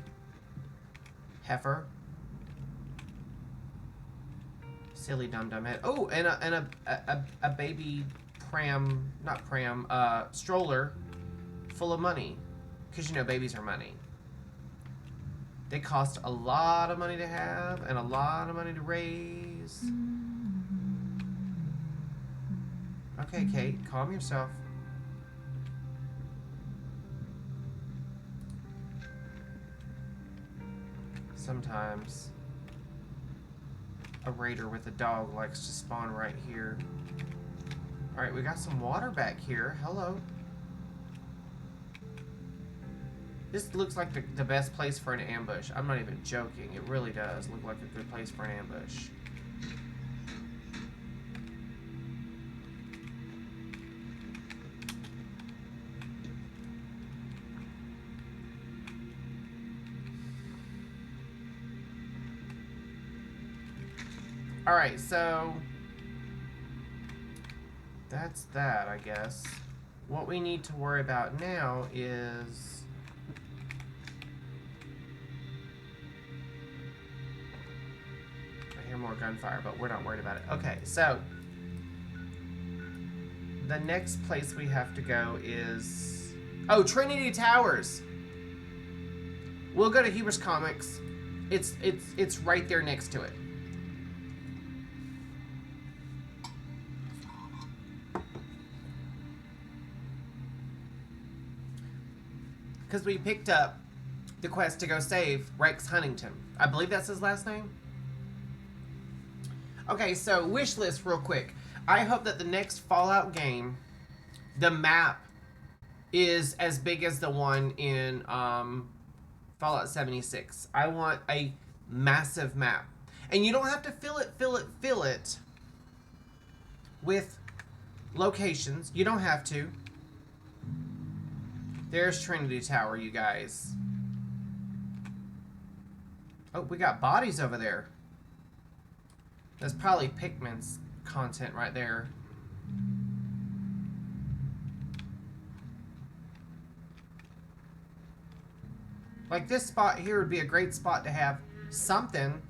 heifer. Silly dumb head. Oh, and a baby pram... Not pram, stroller full of money. Because, you know, babies are money. They cost a lot of money to have and a lot of money to raise. Okay, Kate, calm yourself. Sometimes a raider with a dog likes to spawn right here. Alright, we got some water back here. Hello. This looks like the best place for an ambush. I'm not even joking. It really does look like a good place for an ambush. Alright, so that's that, I guess. What we need to worry about now is... I hear more gunfire, but we're not worried about it. Okay, so the next place we have to go is... Oh, Trinity Towers! We'll go to Huber's Comics. It's right there next to it. Because we picked up the quest to go save Rex Huntington. I believe that's his last name. Okay, so wish list real quick. I hope that the next Fallout game, the map is as big as the one in Fallout 76. I want a massive map. And you don't have to fill it with locations. You don't have to. There's Trinity Tower, you guys. Oh, we got bodies over there. That's probably Pikmin's content right there. Like, this spot here would be a great spot to have something.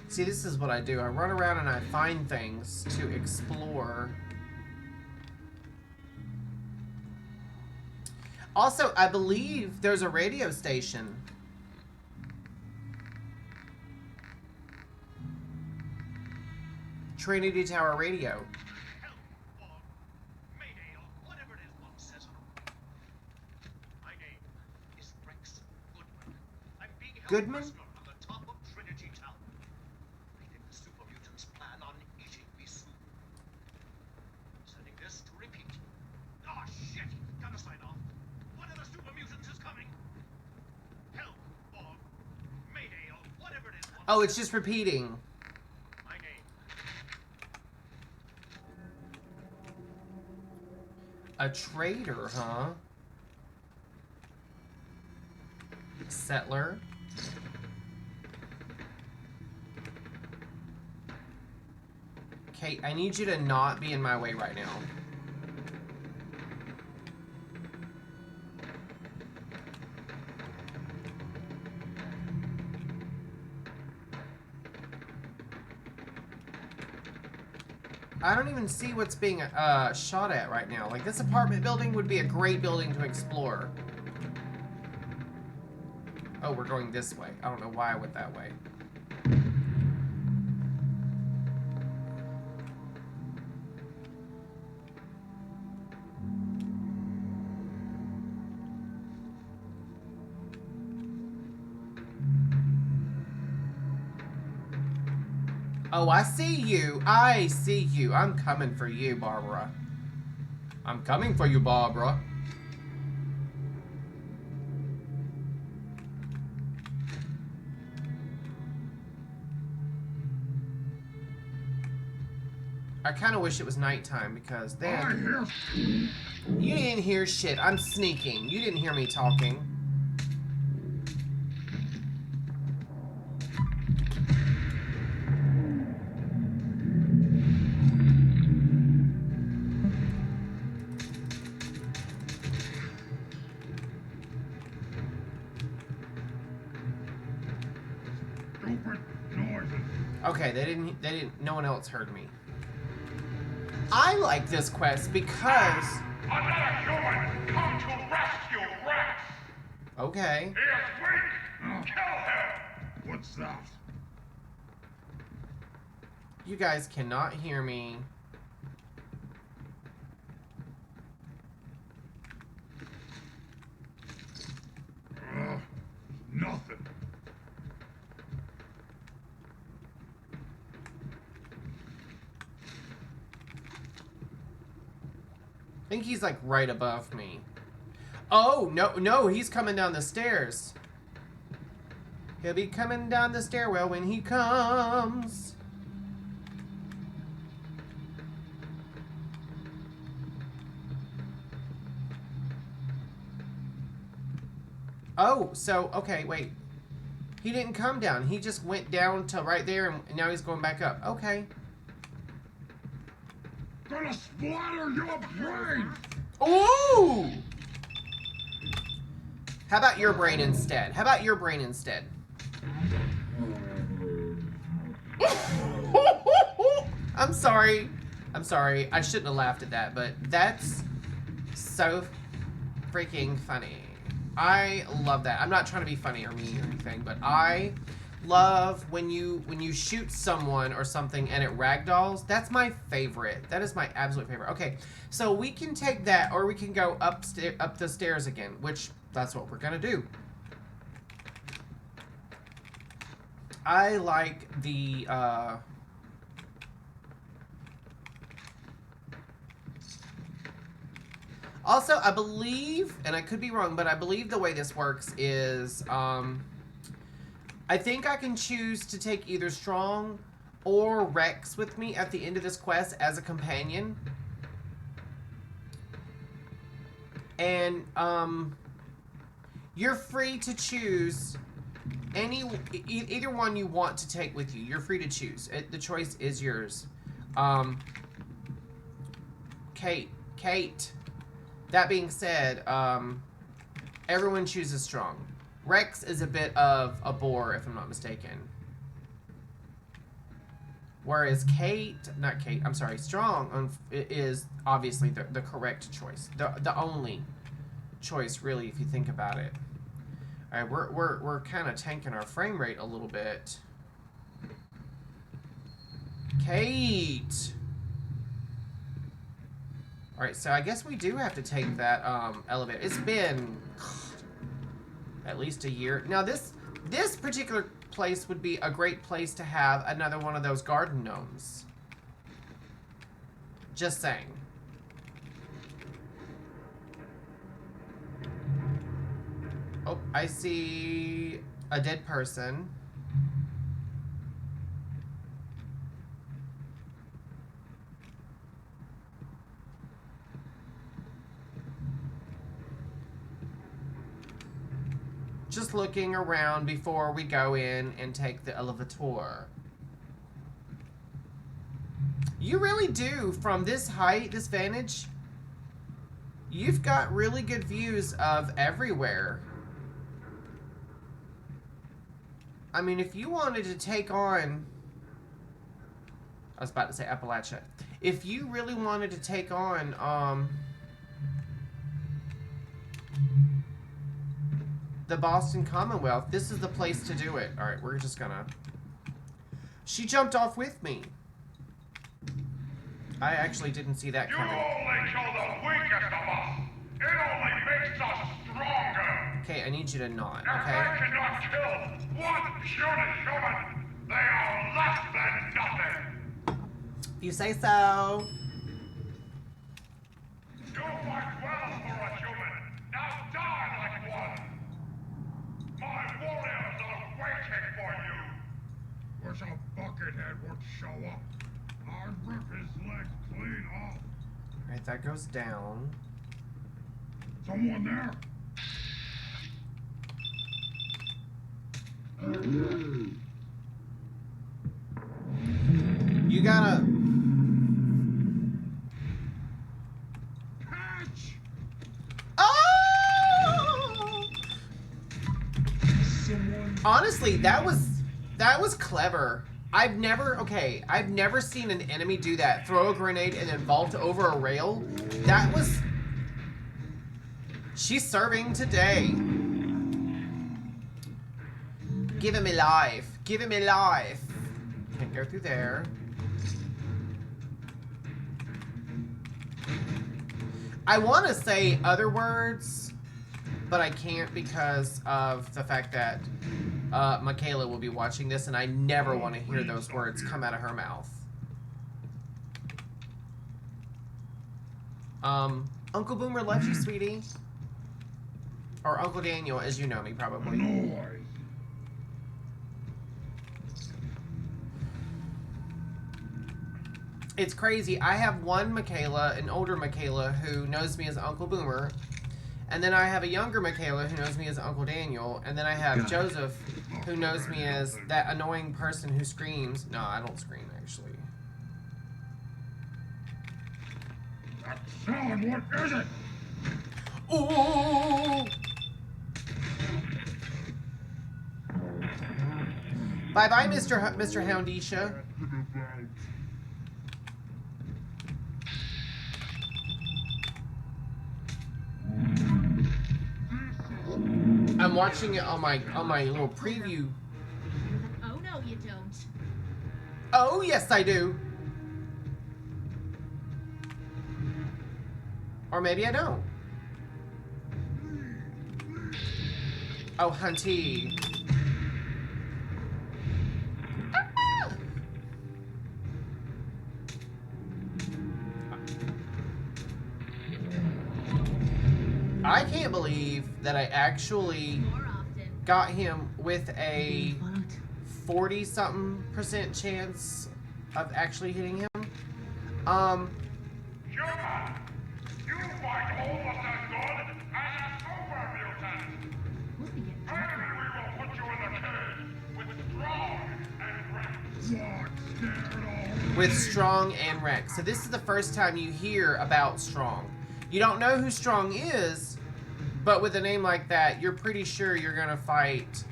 See, this is what I do. I run around and I find things to explore. Also, I believe there's a radio station. Trinity Tower Radio. Goodman? Oh, it's just repeating. A trader, huh? Settler. Kate, I need you to not be in my way right now. I don't even see what's being shot at right now. Like, this apartment building would be a great building to explore. Oh, we're going this way. I don't know why I went that way. Oh, I see you. I see you. I'm coming for you, Barbara. I'm coming for you, Barbara. I kind of wish it was nighttime because then... You didn't hear shit. I'm sneaking. You didn't hear me talking. Okay, they didn't, no one else heard me. I like this quest because... Another human! Come to rescue Rex! Okay. He is weak! Kill him! What's that? You guys cannot hear me. Nothing. I think he's like right above me. Oh, no, he's coming down the stairs. He'll be coming down the stairwell when he comes. Oh, so, okay, wait. He didn't come down. He just went down to right there, and now he's going back up. Okay. Gonna splatter your brain! Ooh! How about your brain instead? How about your brain instead? I'm sorry. I'm sorry. I shouldn't have laughed at that, but that's so freaking funny. I love that. I'm not trying to be funny or mean or anything, but I love when you shoot someone or something and it ragdolls. That's my favorite. That is my absolute favorite. Okay, so we can take that, or we can go up the stairs again, which that's what we're gonna do. I like the also, I believe, and I could be wrong, but I believe the way this works is, I think I can choose to take either Strong or Rex with me at the end of this quest as a companion. And, you're free to choose either one you want to take with you. You're free to choose. The choice is yours. Kate. That being said, everyone chooses Strong. Rex is a bit of a bore, if I'm not mistaken. Whereas Strong is obviously the correct choice. The only choice, really, if you think about it. Alright, we're kind of tanking our frame rate a little bit. Kate! Alright, so I guess we do have to take that elevator. It's been at least a year. Now this particular place would be a great place to have another one of those garden gnomes. Just saying. Oh, I see a dead person. Just looking around before we go in and take the elevator. You really do, from this height, this vantage, you've got really good views of everywhere. I mean, if you wanted to take on, I was about to say Appalachia. If you really wanted to take on, the Boston Commonwealth, this is the place to do it. Alright, we're just gonna... She jumped off with me. I actually didn't see that You coming. only kill the weakest of us. It only makes us stronger. Okay, I need you to not, If okay? they cannot kill one puny human, they are less than nothing. If you say so. You fight well for a human. Now die like one. My warriors are waiting for you. Wish a buckethead would show up. I'd rip his legs clean off. Alright, that goes down. Someone there? You gotta... Catch! Oh! Someone. Honestly, that was clever. I've never seen an enemy do that. Throw a grenade and then vault over a rail. That was... She's serving today. Give him a life. Give him a life. Can't go through there. I want to say other words, but I can't because of the fact that Michaela will be watching this, and I never want to hear those words come out of her mouth. Uncle Boomer loves you, sweetie. Or Uncle Daniel, as you know me, probably. Noise. It's crazy. I have one Michaela, an older Michaela, who knows me as Uncle Boomer. And then I have a younger Michaela who knows me as Uncle Daniel. And then I have Joseph, who knows me as that annoying person who screams. No, I don't scream, actually. That sound, what is it? Ooh! Bye-bye, Mr. Houndisha. I'm watching it on my little preview. Oh no, you don't. Oh, yes, I do. Or maybe I don't. Oh, hunty. I can't believe that I actually More often. got him with a 40-something% chance of actually hitting him. Human! You fight almost as good as a super mutant! Must be getting Maybe we will put you in the cage with Strong and Rex. What? Scared of? With Strong and Rex. So this is the first time you hear about Strong. You don't know who Strong is, but with a name like that, you're pretty sure you're gonna fight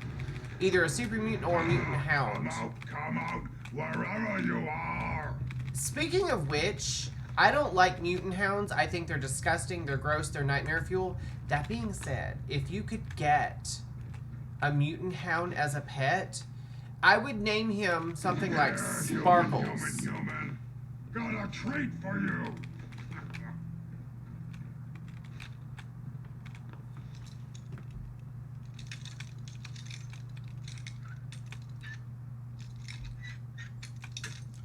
either a super mutant or a mutant hound. Come out, wherever you are! Speaking of which, I don't like mutant hounds. I think they're disgusting, they're gross, they're nightmare fuel. That being said, if you could get a mutant hound as a pet, I would name him something like Sparkles. Human. Got a treat for you!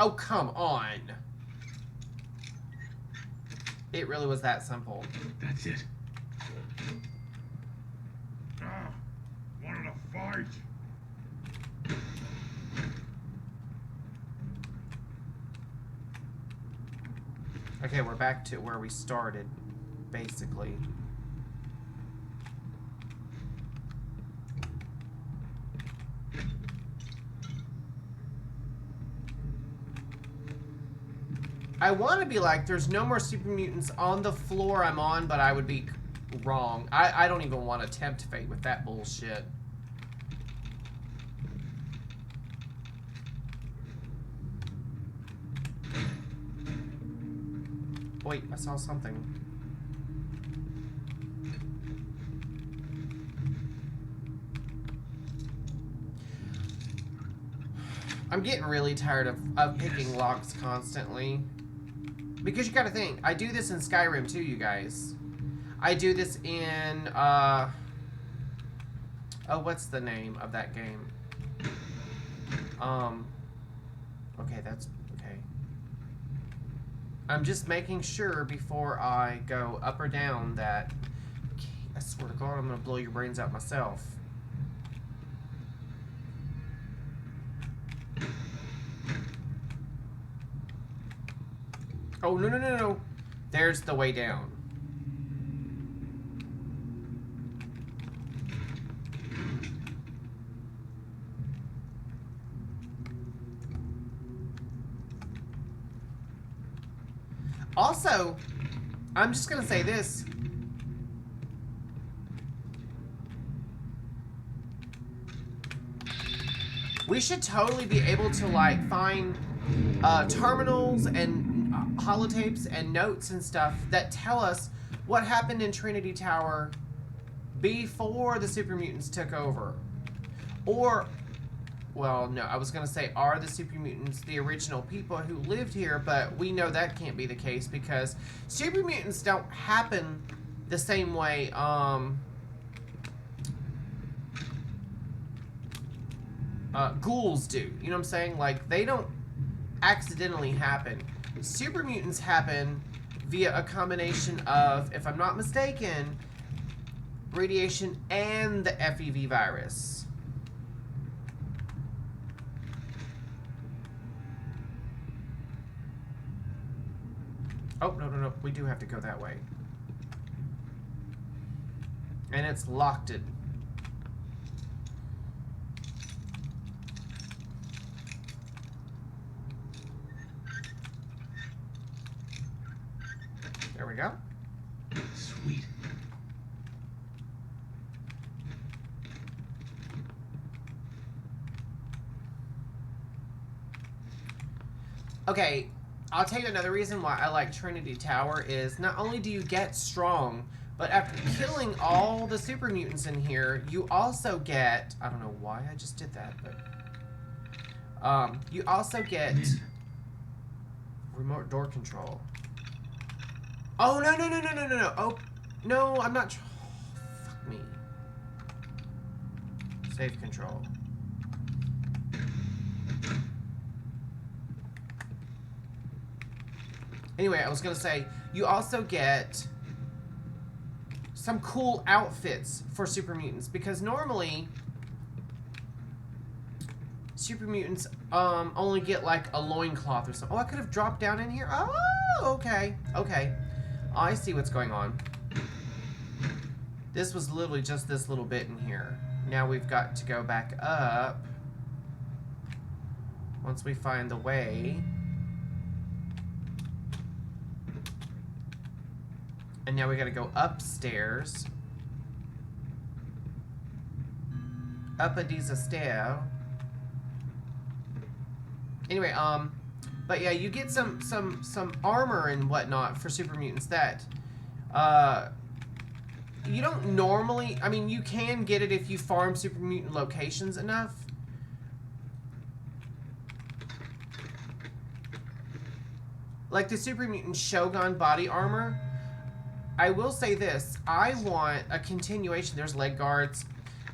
Oh, come on. It really was that simple. That's it. Wanted to fight? Okay, we're back to where we started, basically. I want to be like, there's no more super mutants on the floor I'm on, but I would be wrong. I don't even want to tempt fate with that bullshit. Wait, I saw something. I'm getting really tired of picking locks constantly. Because you gotta think, I do this in Skyrim too, you guys. I do this in, oh, what's the name of that game? Okay, that's, okay. I'm just making sure before I go up or down that, I swear to God, I'm gonna blow your brains out myself. Oh, no, no, no, no. There's the way down. Also, I'm just gonna say this. We should totally be able to, like, find terminals and holotapes and notes and stuff that tell us what happened in Trinity Tower before the super mutants took over. Or, well, no, I was going to say, are the super mutants the original people who lived here? But we know that can't be the case because super mutants don't happen the same way ghouls do. You know what I'm saying? Like, they don't accidentally happen. Super mutants happen via a combination of, if I'm not mistaken, radiation and the FEV virus. Oh, no, no, no. We do have to go that way. And it's locked it. There we go. Sweet. Okay, I'll tell you another reason why I like Trinity Tower is not only do you get strong, but after killing all the super mutants in here, you also get, I don't know why I just did that, but you also get remote door control. Oh, no, no, no, no, no, no, no. Oh, no, I'm not. Oh, fuck me. Save control. Anyway, I was going to say, you also get some cool outfits for super mutants because normally super mutants only get like a loincloth or something. Oh, I could have dropped down in here. Oh, okay. Okay. I see what's going on. This was literally just this little bit in here. Now we've got to go back up. Once we find the way. And now we gotta go upstairs. Up a these stair. Anyway, but yeah, you get some armor and whatnot for super mutants that you don't normally. I mean, you can get it if you farm super mutant locations enough. Like the super mutant Shogun body armor. I will say this. I want a continuation. There's leg guards.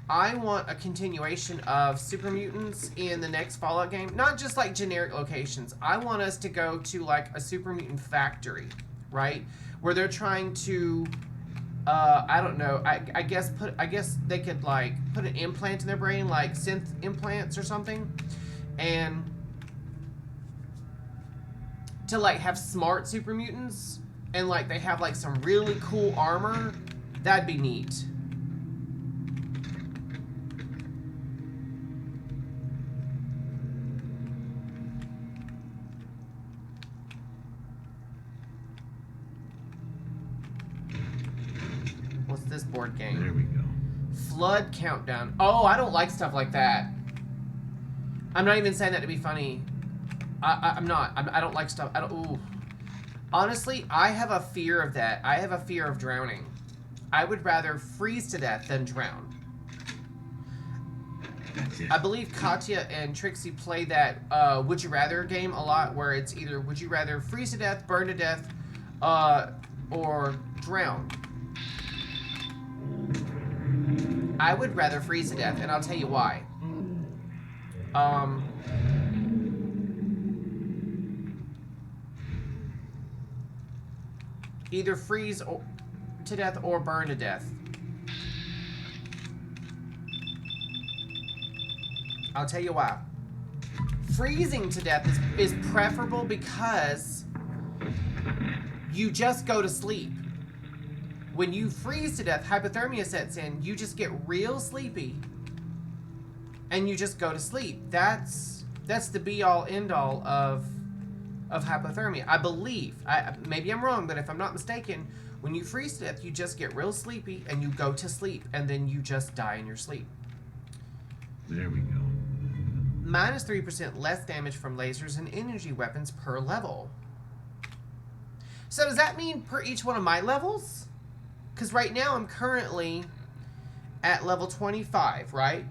I want a continuation of super mutants in the next Fallout game. Not just like generic locations. I want us to go to like a super mutant factory, right? Where they're trying to, I don't know. I guess they could like put an implant in their brain, like synth implants or something, and to like have smart super mutants, and like they have like some really cool armor. That'd be neat. What's this board game? There we go. Flood Countdown. Oh, I don't like stuff like that. I'm not even saying that to be funny. I'm not. I don't like stuff. I don't. Ooh. Honestly, I have a fear of that. I have a fear of drowning. I would rather freeze to death than drown. That's it. I believe Katya and Trixie play that Would You Rather game a lot, where it's either would you rather freeze to death, burn to death, or drown. I would rather freeze to death, and I'll tell you why. Either freeze to death or burn to death. I'll tell you why. Freezing to death is preferable because you just go to sleep. When you freeze to death, hypothermia sets in, you just get real sleepy and you just go to sleep. That's the be-all, end-all of hypothermia. I believe, maybe I'm wrong, but if I'm not mistaken, when you freeze to death, you just get real sleepy and you go to sleep and then you just die in your sleep. There we go. Minus 3% less damage from lasers and energy weapons per level. So does that mean per each one of my levels? Because right now I'm currently at level 25, right?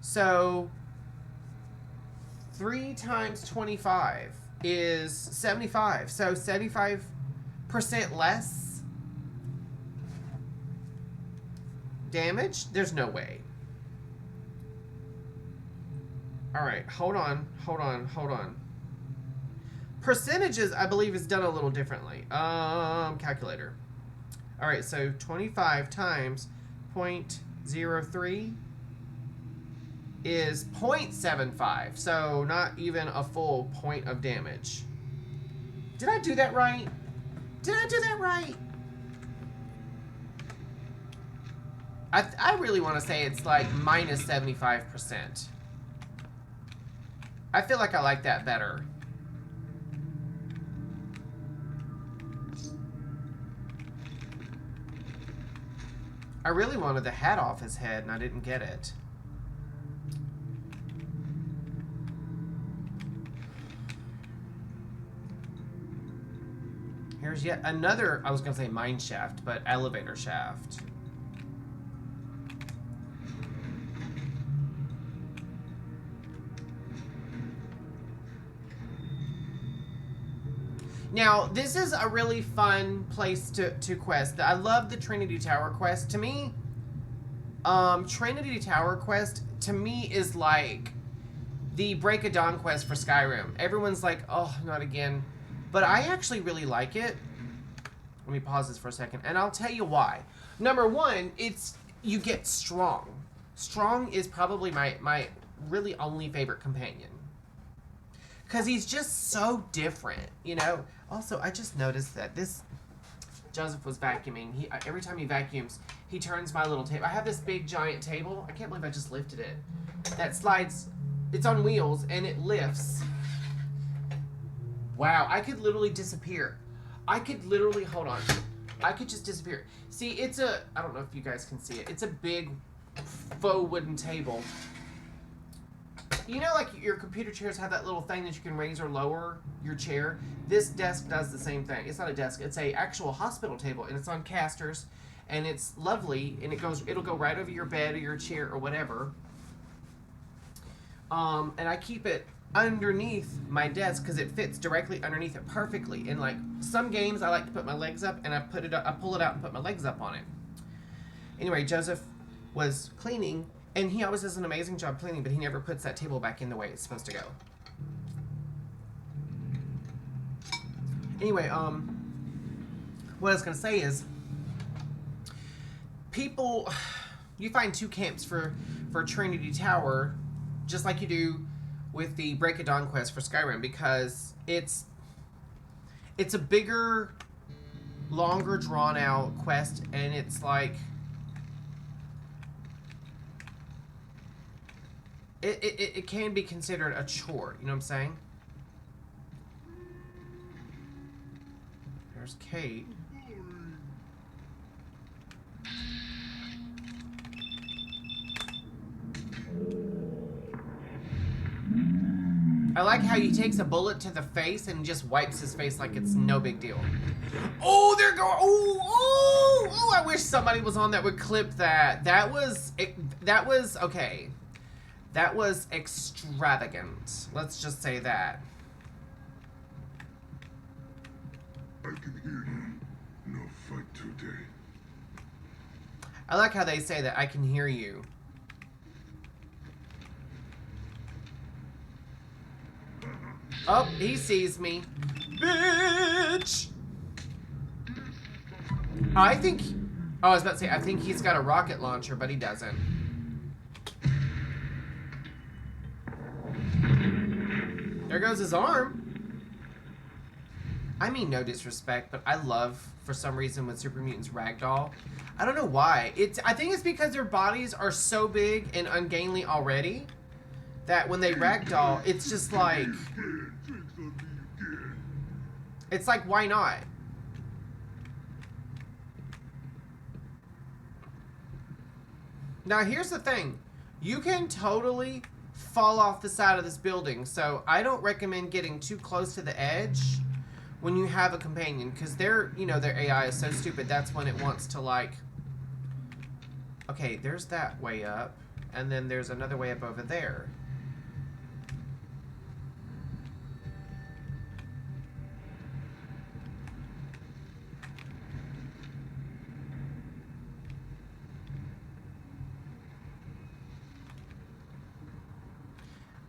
So 3 times 25 is 75. So 75% less damage? There's no way. Alright, hold on. Percentages, I believe, is done a little differently. Calculator. Alright, so 25 times 0.03 is 0.75. So not even a full point of damage. Did I do that right? I really want to say it's like minus 75%. I feel like I like that better. I really wanted the hat off his head and I didn't get it. Here's yet another, I was going to say mine shaft, but elevator shaft. Now, this is a really fun place to quest. I love the Trinity Tower quest. To me, Trinity Tower quest, to me, is like the Break of Dawn quest for Skyrim. Everyone's like, oh, not again. But I actually really like it. Let me pause this for a second, and I'll tell you why. Number one, you get Strong. Strong is probably my really only favorite companion. Because he's just so different, you know? Also, I just noticed that Joseph was vacuuming. Every time he vacuums, he turns my little table. I have this big, giant table. I can't believe I just lifted it. That slides, it's on wheels, and it lifts. Wow, I could literally disappear. Hold on. I could just disappear. See, I don't know if you guys can see it. It's a big, faux wooden table. You know, like your computer chairs have that little thing that you can raise or lower your chair? This desk does the same thing. It's not a desk. It's a actual hospital table, and it's on casters, and it's lovely, and it'll go right over your bed or your chair or whatever. And I keep it underneath my desk because it fits directly underneath it perfectly. In like some games, I like to put my legs up, and I pull it out and put my legs up on it. Anyway, Joseph was cleaning. And he always does an amazing job cleaning, but he never puts that table back in the way it's supposed to go. Anyway, what I was going to say is, you find 2 camps for Trinity Tower, just like you do with the Break of Dawn quest for Skyrim, because it's a bigger, longer, drawn-out quest, and it's like... It can be considered a chore, you know what I'm saying? There's Kate. I like how he takes a bullet to the face and just wipes his face like it's no big deal. Oh, they're going. Oh, I wish somebody was on that would clip that. That was okay. That was extravagant. Let's just say that. I can hear you. No fight today. I like how they say that. I can hear you. Oh, he sees me. Bitch! I think... Oh, I was about to say, I think he's got a rocket launcher, but he doesn't. There goes his arm. I mean, no disrespect, but I love, for some reason, when Super Mutants ragdoll. I don't know why. I think it's because their bodies are so big and ungainly already that when they ragdoll, it's just like... It's like, why not? Now, here's the thing. You can totally fall off the side of this building, so I don't recommend getting too close to the edge when you have a companion, because their AI is so stupid. That's when it wants to, like... Okay, there's that way up, and then there's another way up over there.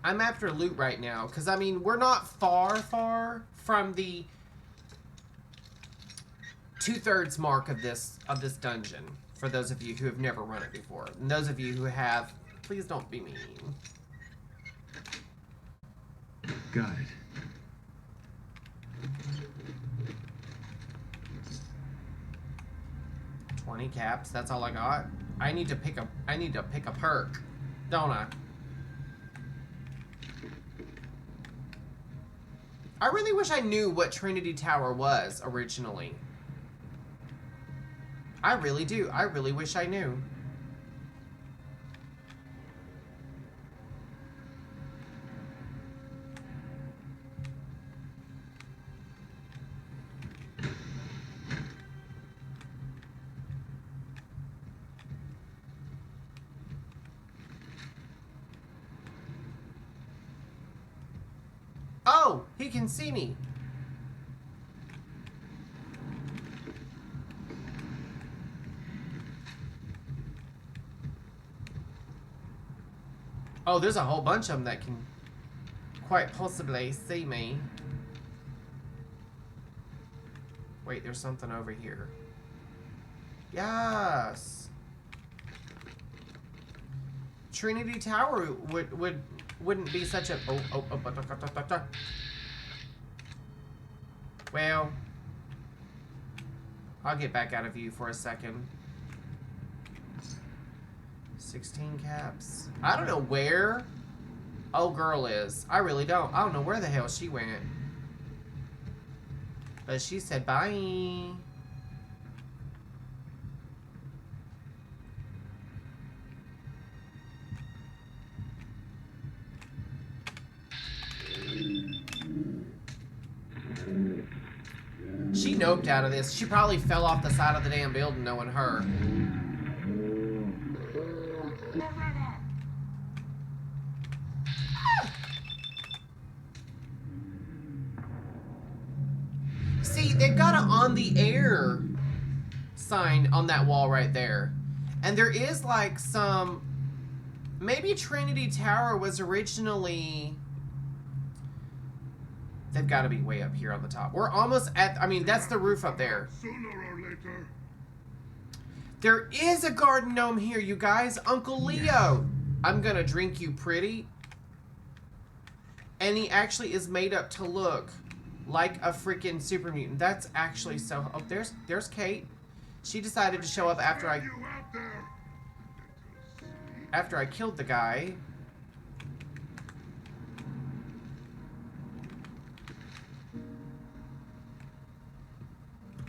I'm after loot right now, because, I mean, we're not far from the 2/3 mark of this dungeon, for those of you who have never run it before. And those of you who have, please don't be mean. Got it. $20 caps, that's all I got. I need to pick a perk, don't I? I really wish I knew what Trinity Tower was originally. I really do. I really wish I knew. Oh, he can see me. Oh, there's a whole bunch of them that can quite possibly see me. Wait, there's something over here. Yes. Trinity Tower wouldn't be such a... Well, I'll get back out of view for a second. 16 caps. I don't know where old girl is. I really don't. I don't know where the hell she went. But she said bye. She noped out of this. She probably fell off the side of the damn building, knowing her. See, they've got an on the air sign on that wall right there. And there is like some... Maybe Trinity Tower was originally... They've got to be way up here on the top. We're almost at... I mean, that's the roof up there. Sooner or later. There is a garden gnome here, you guys. Uncle Leo. I'm going to drink you pretty. And he actually is made up to look like a freaking super mutant. That's actually so... Oh, there's Kate. She decided to show up after I killed the guy.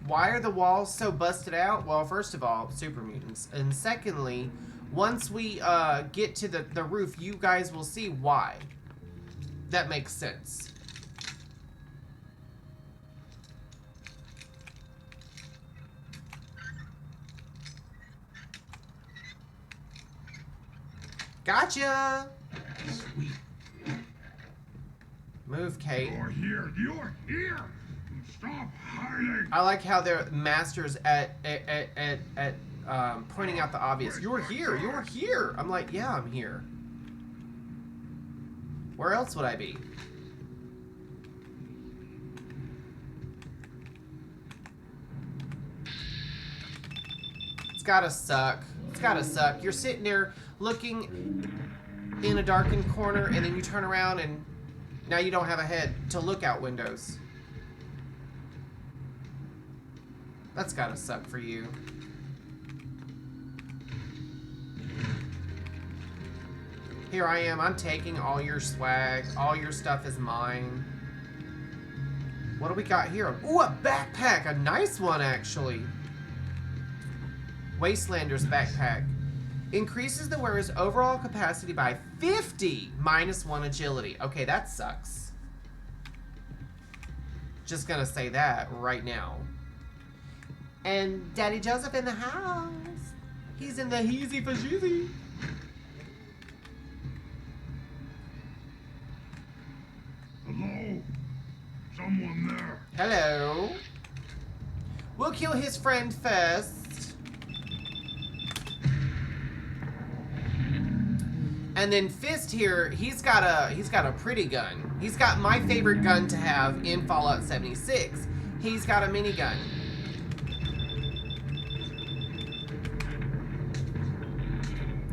Why are the walls so busted out? Well, first of all, super mutants. And secondly, once we get to the roof, you guys will see why. that makes sense. Gotcha! Sweet. Move, Kate. You're here! You're here! Stop hiding! I like how they're masters at pointing out the obvious. You're here! You're here! I'm like, yeah, I'm here. Where else would I be? It's gotta suck. It's gotta suck. You're sitting there looking in a darkened corner, and then you turn around and now you don't have a head to look out windows. That's gotta suck for you. Here I am. I'm taking all your swag. All your stuff is mine. What do we got here? Ooh, a backpack. A nice one, actually. Wastelander's backpack. Increases the wearer's overall capacity by 50, -1 agility. Okay, that sucks. Just gonna say that right now. And Daddy Joseph in the house. He's in the heezy fasheezy. Hello? Someone there? Hello. We'll kill his friend first. And then Fist here, he's got a pretty gun. He's got my favorite gun to have in Fallout 76. He's got a minigun.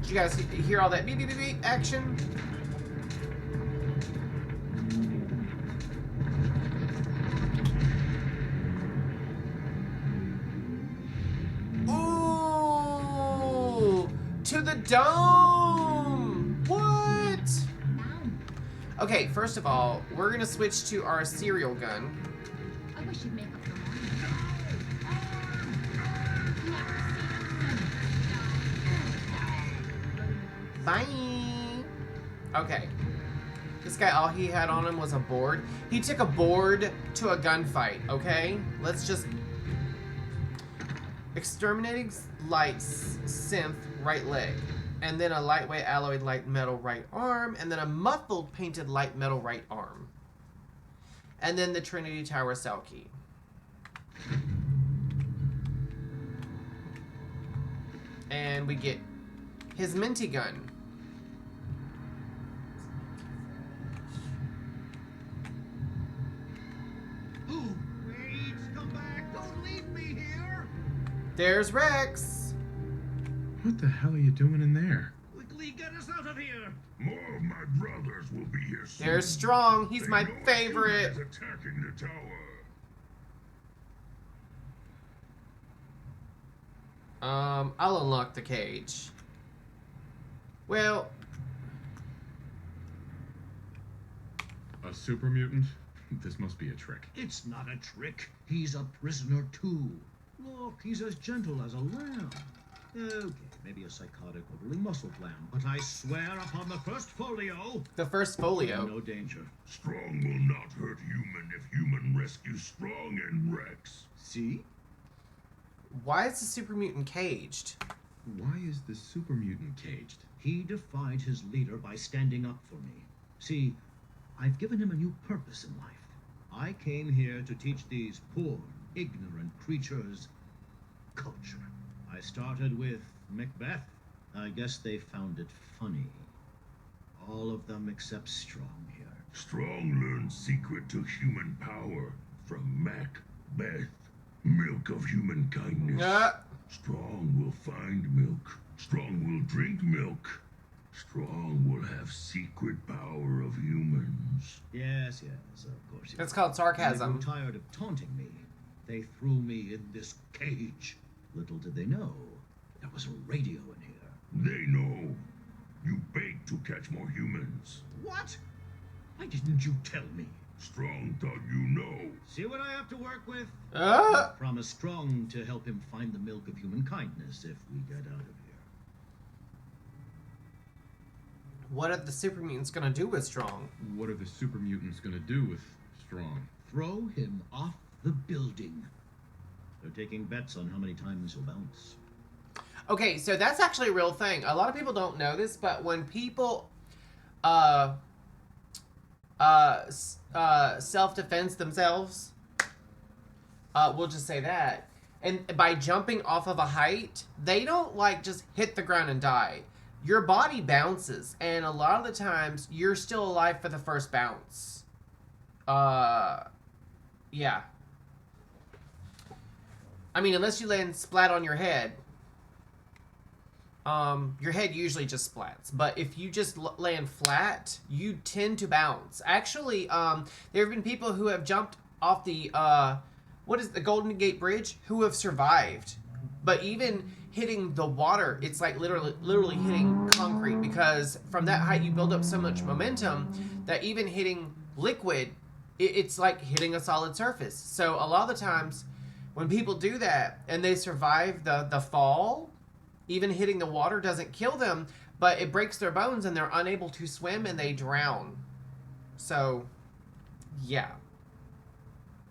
Did you guys hear all that beep beep beep beep action? Ooh, to the dome. What? Okay, first of all, we're gonna switch to our serial gun. I wish you'd make up your mind. Bye. Okay. This guy, all he had on him was a board. He took a board to a gunfight, okay? Let's just... Exterminating lights synth right leg. And then a lightweight alloyed light metal right arm. And then a muffled painted light metal right arm. And then the Trinity Tower cell key. And we get his minty gun. Oh, please come back! Don't leave me here! There's Rex. What the hell are you doing in there? Quickly get us out of here! More of my brothers will be here soon. There's Strong. He's They my know a favorite. human is attacking the tower. I'll unlock the cage. Well, A super mutant? This must be a trick. It's not a trick. He's a prisoner too. Look, he's as gentle as a lamb. Okay, maybe a psychotic, overly muscled lamb, but I swear upon the first folio, the first folio. no danger. Strong will not hurt human if human rescues Strong and Rex. See? Why is the super mutant caged? Why is the super mutant caged? He defied his leader by standing up for me. See, I've given him a new purpose in life. I came here to teach these poor, ignorant creatures culture. I started with Macbeth. I guess they found it funny. All of them except Strong here. Strong learned secret to human power from Macbeth. Milk of human kindness. Strong will find milk. Strong will drink milk. Strong will have secret power of humans. Yes, of course. That's called When sarcasm. they grew tired of taunting me, they threw me in this cage. Little did they know, there was a radio in here. They know. You begged to catch more humans. What? Why didn't you tell me? Strong thought you know. See what I have to work with? Promise Strong to help him find the milk of human kindness if we get out of here. What are the super mutants gonna do with Strong? What are the super mutants gonna do with Strong? Throw him off the building. They're taking bets on how many times he'll bounce. Okay, so that's actually a real thing. A lot of people don't know this, but when people self-defense themselves, we'll just say that, and by jumping off of a height, they don't like just hit the ground and die. Your body bounces, and a lot of the times you're still alive for the first bounce. Yeah. I mean, unless you land splat on your head. Your head usually just splats, but if you just land flat, you tend to bounce. Actually, there have been people who have jumped off the, what is the Golden Gate Bridge, who have survived. But even hitting the water, it's like literally hitting concrete, because from that height you build up so much momentum that even hitting liquid, it's like hitting a solid surface. So a lot of the times when people do that and they survive the fall, even hitting the water doesn't kill them, but it breaks their bones and they're unable to swim and they drown. So, yeah.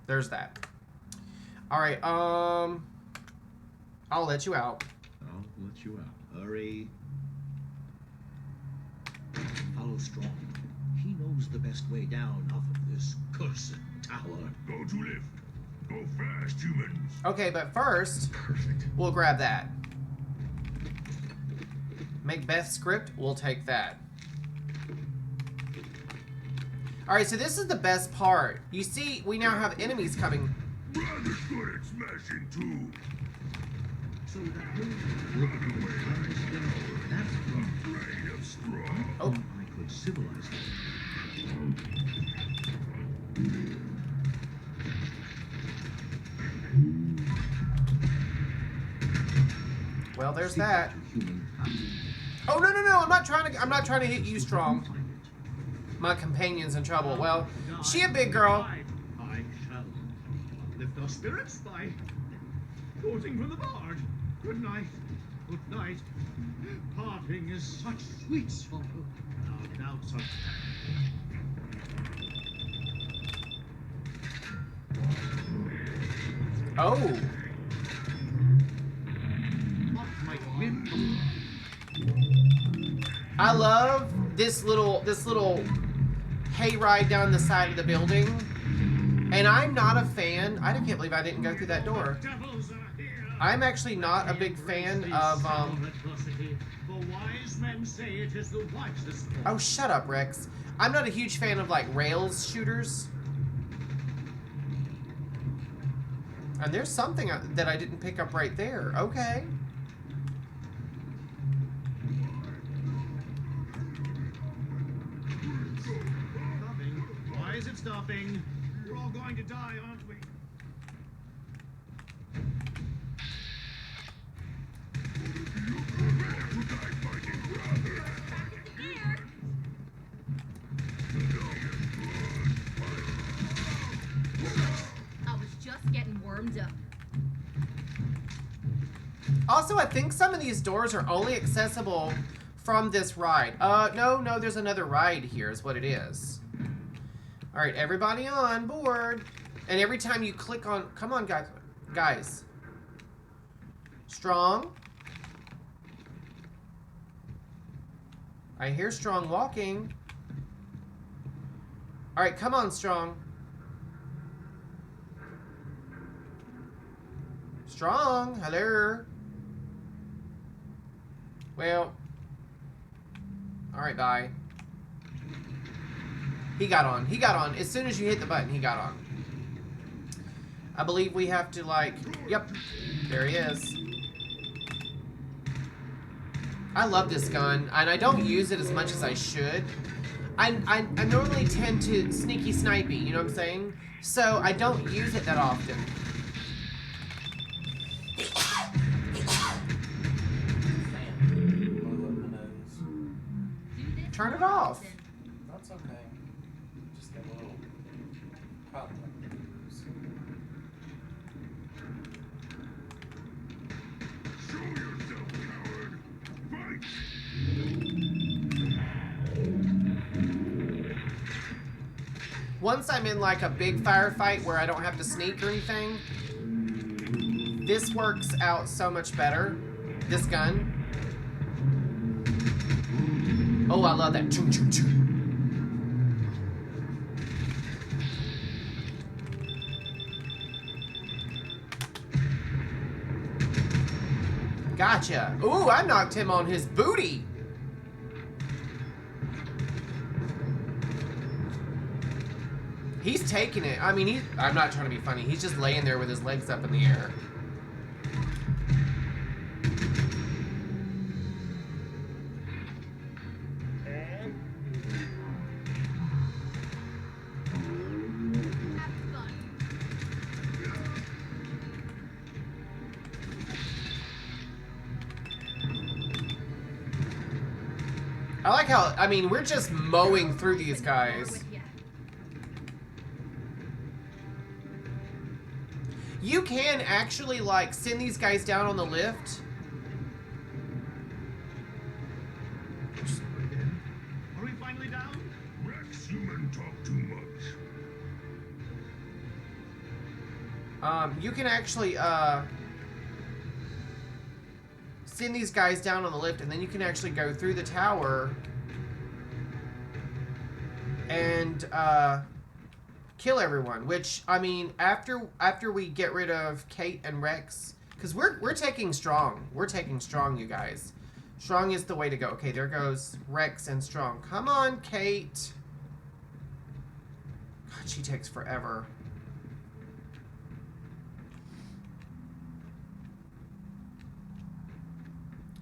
There's that. Alright, I'll let you out. I'll let you out. Hurry. Follow Strong. He knows the best way down off of this cursed tower. Go to lift. Go fast, humans. Okay, but first, Perfect. we'll grab that. Macbeth script, we'll take that. Alright, so this is the best part. You see, we now have enemies coming. Rather good at smashing, too. So that look at the way that's Afraid of Strong. Oh, I could civilize them. well, there's that. Human power. Oh, no, I'm not trying to hit you, Strong. My companion's in trouble. Well, she a big girl. I shall lift our spirits by quoting from the bard. Good night. Good night. Parting is such sweet sorrow. Now such. Oh. What might win? I love this little hayride down the side of the building. And I'm not a fan. I can't believe I didn't go through that door. Devils are here. I'm actually not a big fan of For wise men say it is the wisest. oh, shut up, Rex. I'm not a huge fan of like rails shooters. And there's something that I didn't pick up right there. Okay. Stopping. Why is it stopping? We're all going to die, aren't we? I was just getting warmed up. Also, I think some of these doors are only accessible from this ride. No, there's another ride here is what it is. All right, everybody on board. And every time you click on, come on, guys. Strong. I hear Strong walking. All right, come on, Strong. Strong, hello. Well, all right, bye. He got on. As soon as you hit the button, he got on. I believe we have to, like, yep, there he is. I love this gun, and I don't use it as much as I should. I normally tend to sneaky snipey, you know what I'm saying? So I don't use it that often. Turn it off. That's okay. Just get a little problem. Show yourself, coward. Fight. once I'm in like a big firefight where I don't have to sneak or anything, this works out so much better. This gun. Oh, I love that. Choo, choo, choo. Gotcha. Ooh, I knocked him on his booty. He's taking it. I mean, I'm not trying to be funny. He's just laying there with his legs up in the air. I like how, I mean, we're just mowing through these guys. You can actually, like, send these guys down on the lift. Are we finally down? Rex human talk too much. You can actually, send these guys down on the lift, and then you can actually go through the tower and, kill everyone, which, I mean, after we get rid of Kate and Rex, because we're taking Strong. We're taking Strong, you guys. Strong is the way to go. Okay, there goes Rex and Strong. Come on, Kate. God, she takes forever.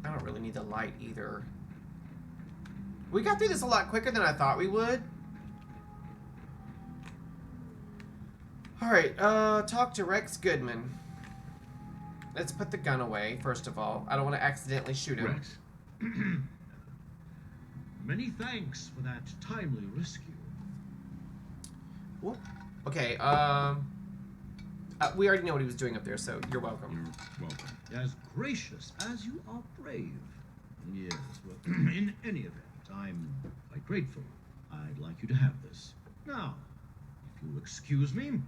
I don't really need the light either. We got through this a lot quicker than I thought we would. Alright, talk to Rex Goodman. Let's put the gun away, first of all. I don't want to accidentally shoot him. Rex. Many thanks for that timely rescue. Whoop. Okay, we already know what he was doing up there, so you're welcome. You're welcome. As gracious as you are brave. Yes, well, in any event, I'm quite grateful. I'd like you to have this. Now, if you'll excuse me,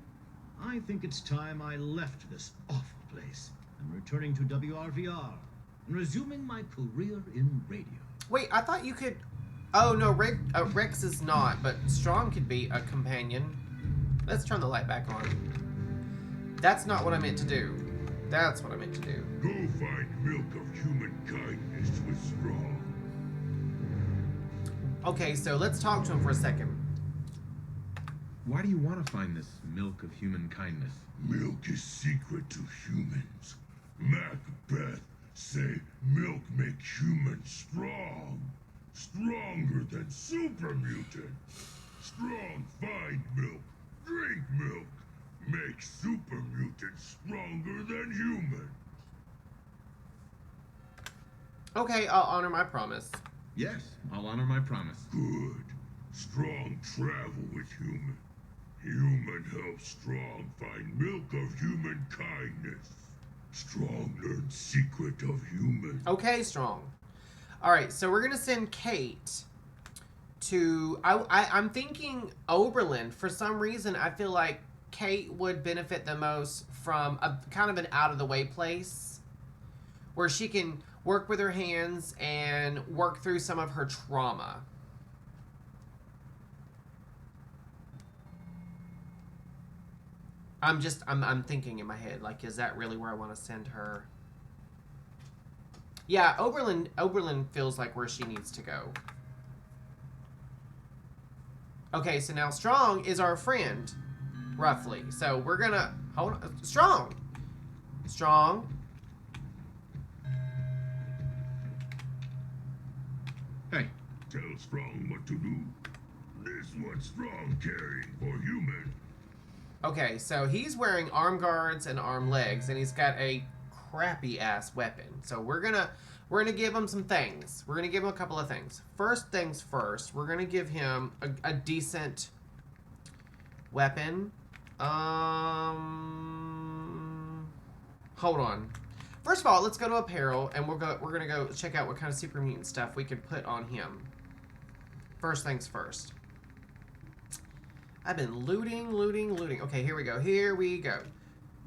I think it's time I left this awful place. I'm returning to WRVR and resuming my career in radio. Wait, I thought you could... Oh, no, Rex is not, but Strong could be a companion. Let's turn the light back on. That's not what I meant to do. That's what I meant to do. Go find milk of human kindness with Strong. Okay, so let's talk to him for a second. Why do you want to find this milk of human kindness? Milk is secret to humans. Macbeth say milk make humans strong. Stronger than super mutant. Strong find milk, drink milk. Make super mutants stronger than humans. Okay, I'll honor my promise. Yes, I'll honor my promise. Good. Strong travel with human. Human helps Strong find milk of human kindness. Strong learns secret of humans. Okay, Strong. Alright, so we're going to send Kate to... I'm thinking Oberlin. For some reason, I feel like Kate would benefit the most from a kind of an out-of-the-way place where she can work with her hands and work through some of her trauma. I'm thinking in my head, like, is that really where I want to send her? Yeah, Oberlin feels like where she needs to go. Okay, so now Strong is our friend, roughly. So we're gonna, hold on, Strong. Hey, Tell Strong what to do. This what Strong carrying for human. Okay, so he's wearing arm guards and arm legs, and he's got a crappy ass weapon. So we're gonna give him some things. We're gonna give him a couple of things. First things first, we're gonna give him a decent weapon. Hold on. First of all, let's go to apparel, and we're gonna go check out what kind of super mutant stuff we can put on him. First things first. I've been looting, looting, looting. Okay, here we go. Here we go.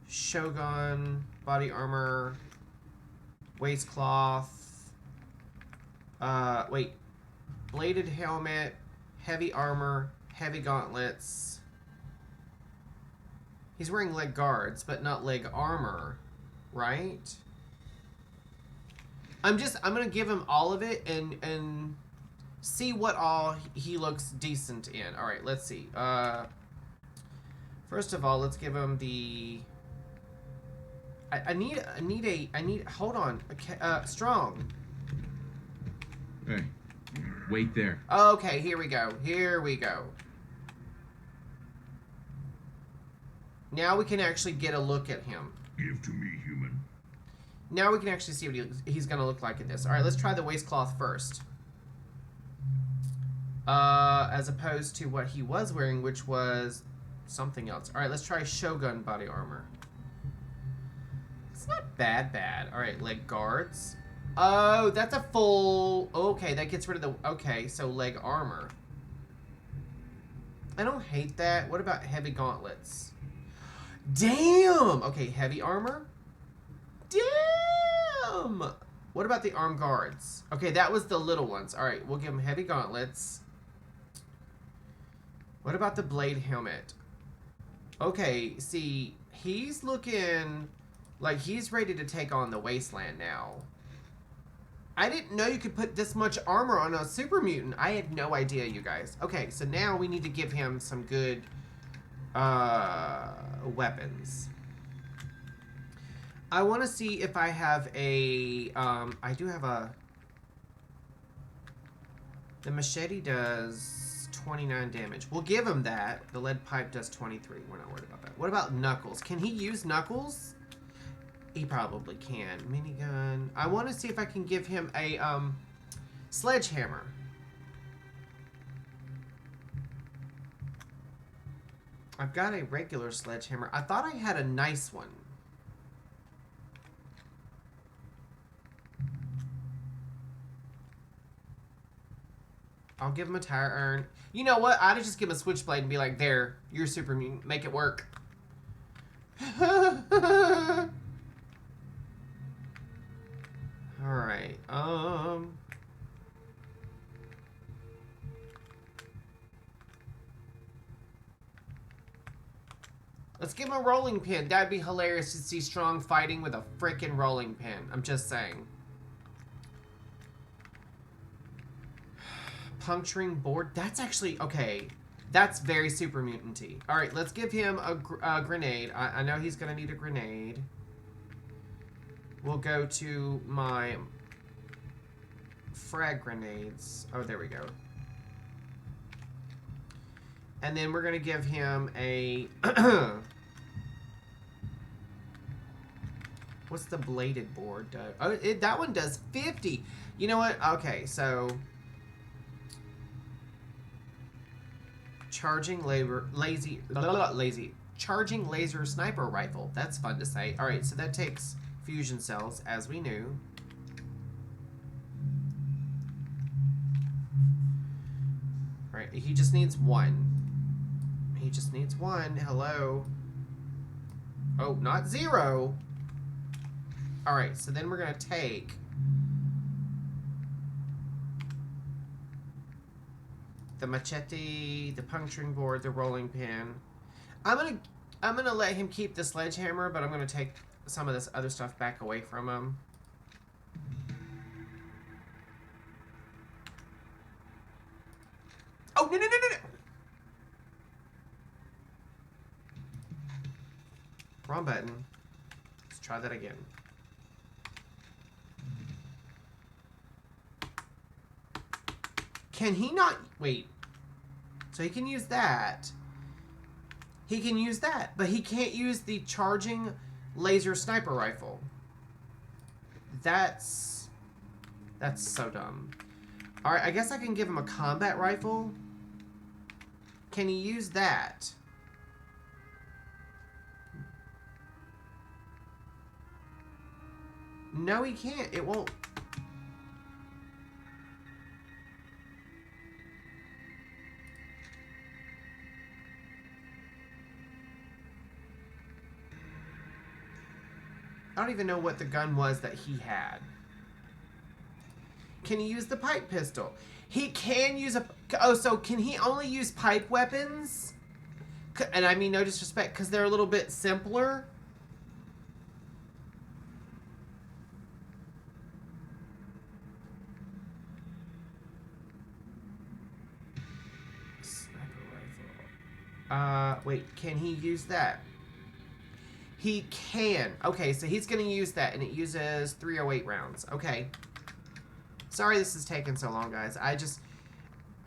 Shogun, body armor, waistcloth. Wait. Bladed helmet, heavy armor, heavy gauntlets. He's wearing leg guards, but not leg armor, right? I'm gonna give him all of it and see what all he looks decent in. All right, let's see. First of all, let's give him the. I need. Hold on. Okay, strong. Hey, wait there. Okay, here we go. Here we go. Now we can actually get a look at him. Give to me, human. Now we can actually see what he's going to look like in this. All right, let's try the waistcloth first. As opposed to what he was wearing, which was something else. All right, let's try Shogun body armor. It's not bad. All right, leg guards. Oh, that's a full... Okay, that gets rid of the... Okay, so leg armor. I don't hate that. What about heavy gauntlets? Damn! Okay, heavy armor. Damn! What about the arm guards? Okay, that was the little ones. All right, we'll give him heavy gauntlets. What about the blade helmet? Okay, see, he's looking like he's ready to take on the wasteland now. I didn't know you could put this much armor on a super mutant. I had no idea, you guys. Okay, so now we need to give him some good weapons. I want to see if I have a I do have a... The machete does 29 damage. We'll give him that. The lead pipe does 23. We're not worried about that. What about Knuckles? Can he use Knuckles? He probably can. Minigun. I want to see if I can give him a sledgehammer. I've got a regular sledgehammer. I thought I had a nice one. I'll give him a tire iron. You know what? I'd just give him a switchblade and be like, there, you're super mutant. Make it work. Alright, let's give him a rolling pin. That'd be hilarious to see Strong fighting with a frickin' rolling pin. I'm just saying. Puncturing board. That's actually... Okay. That's very super mutant-y. Alright, let's give him a grenade. I know he's gonna need a grenade. We'll go to my frag grenades. Oh, there we go. And then we're going to give him a... What's the bladed board? Oh, that one does 50. You know what? Okay, so... Charging Charging laser sniper rifle. That's fun to say. Alright, so that takes... fusion cells, as we knew. Right, he just needs one. He just needs one. Hello. Oh, not 0. Alright, so then we're going to take... the machete, the puncturing board, the rolling pin. I'm gonna let him keep the sledgehammer, but I'm going to take... some of this other stuff back away from him. Oh, no. Wrong button. Let's try that again. Can he not... Wait. So he can use that. He can use that, but he can't use the charging... laser sniper rifle. That's so dumb. Alright, I guess I can give him a combat rifle. Can he use that? No, he can't. It won't. I don't even know what the gun was that he had. Can he use the pipe pistol? He can use a... Oh, so can he only use pipe weapons? And I mean no disrespect, because they're a little bit simpler. Sniper rifle. Wait, can he use that? He can. Okay, so he's going to use that, and it uses 308 rounds. Okay. Sorry this is taking so long, guys. I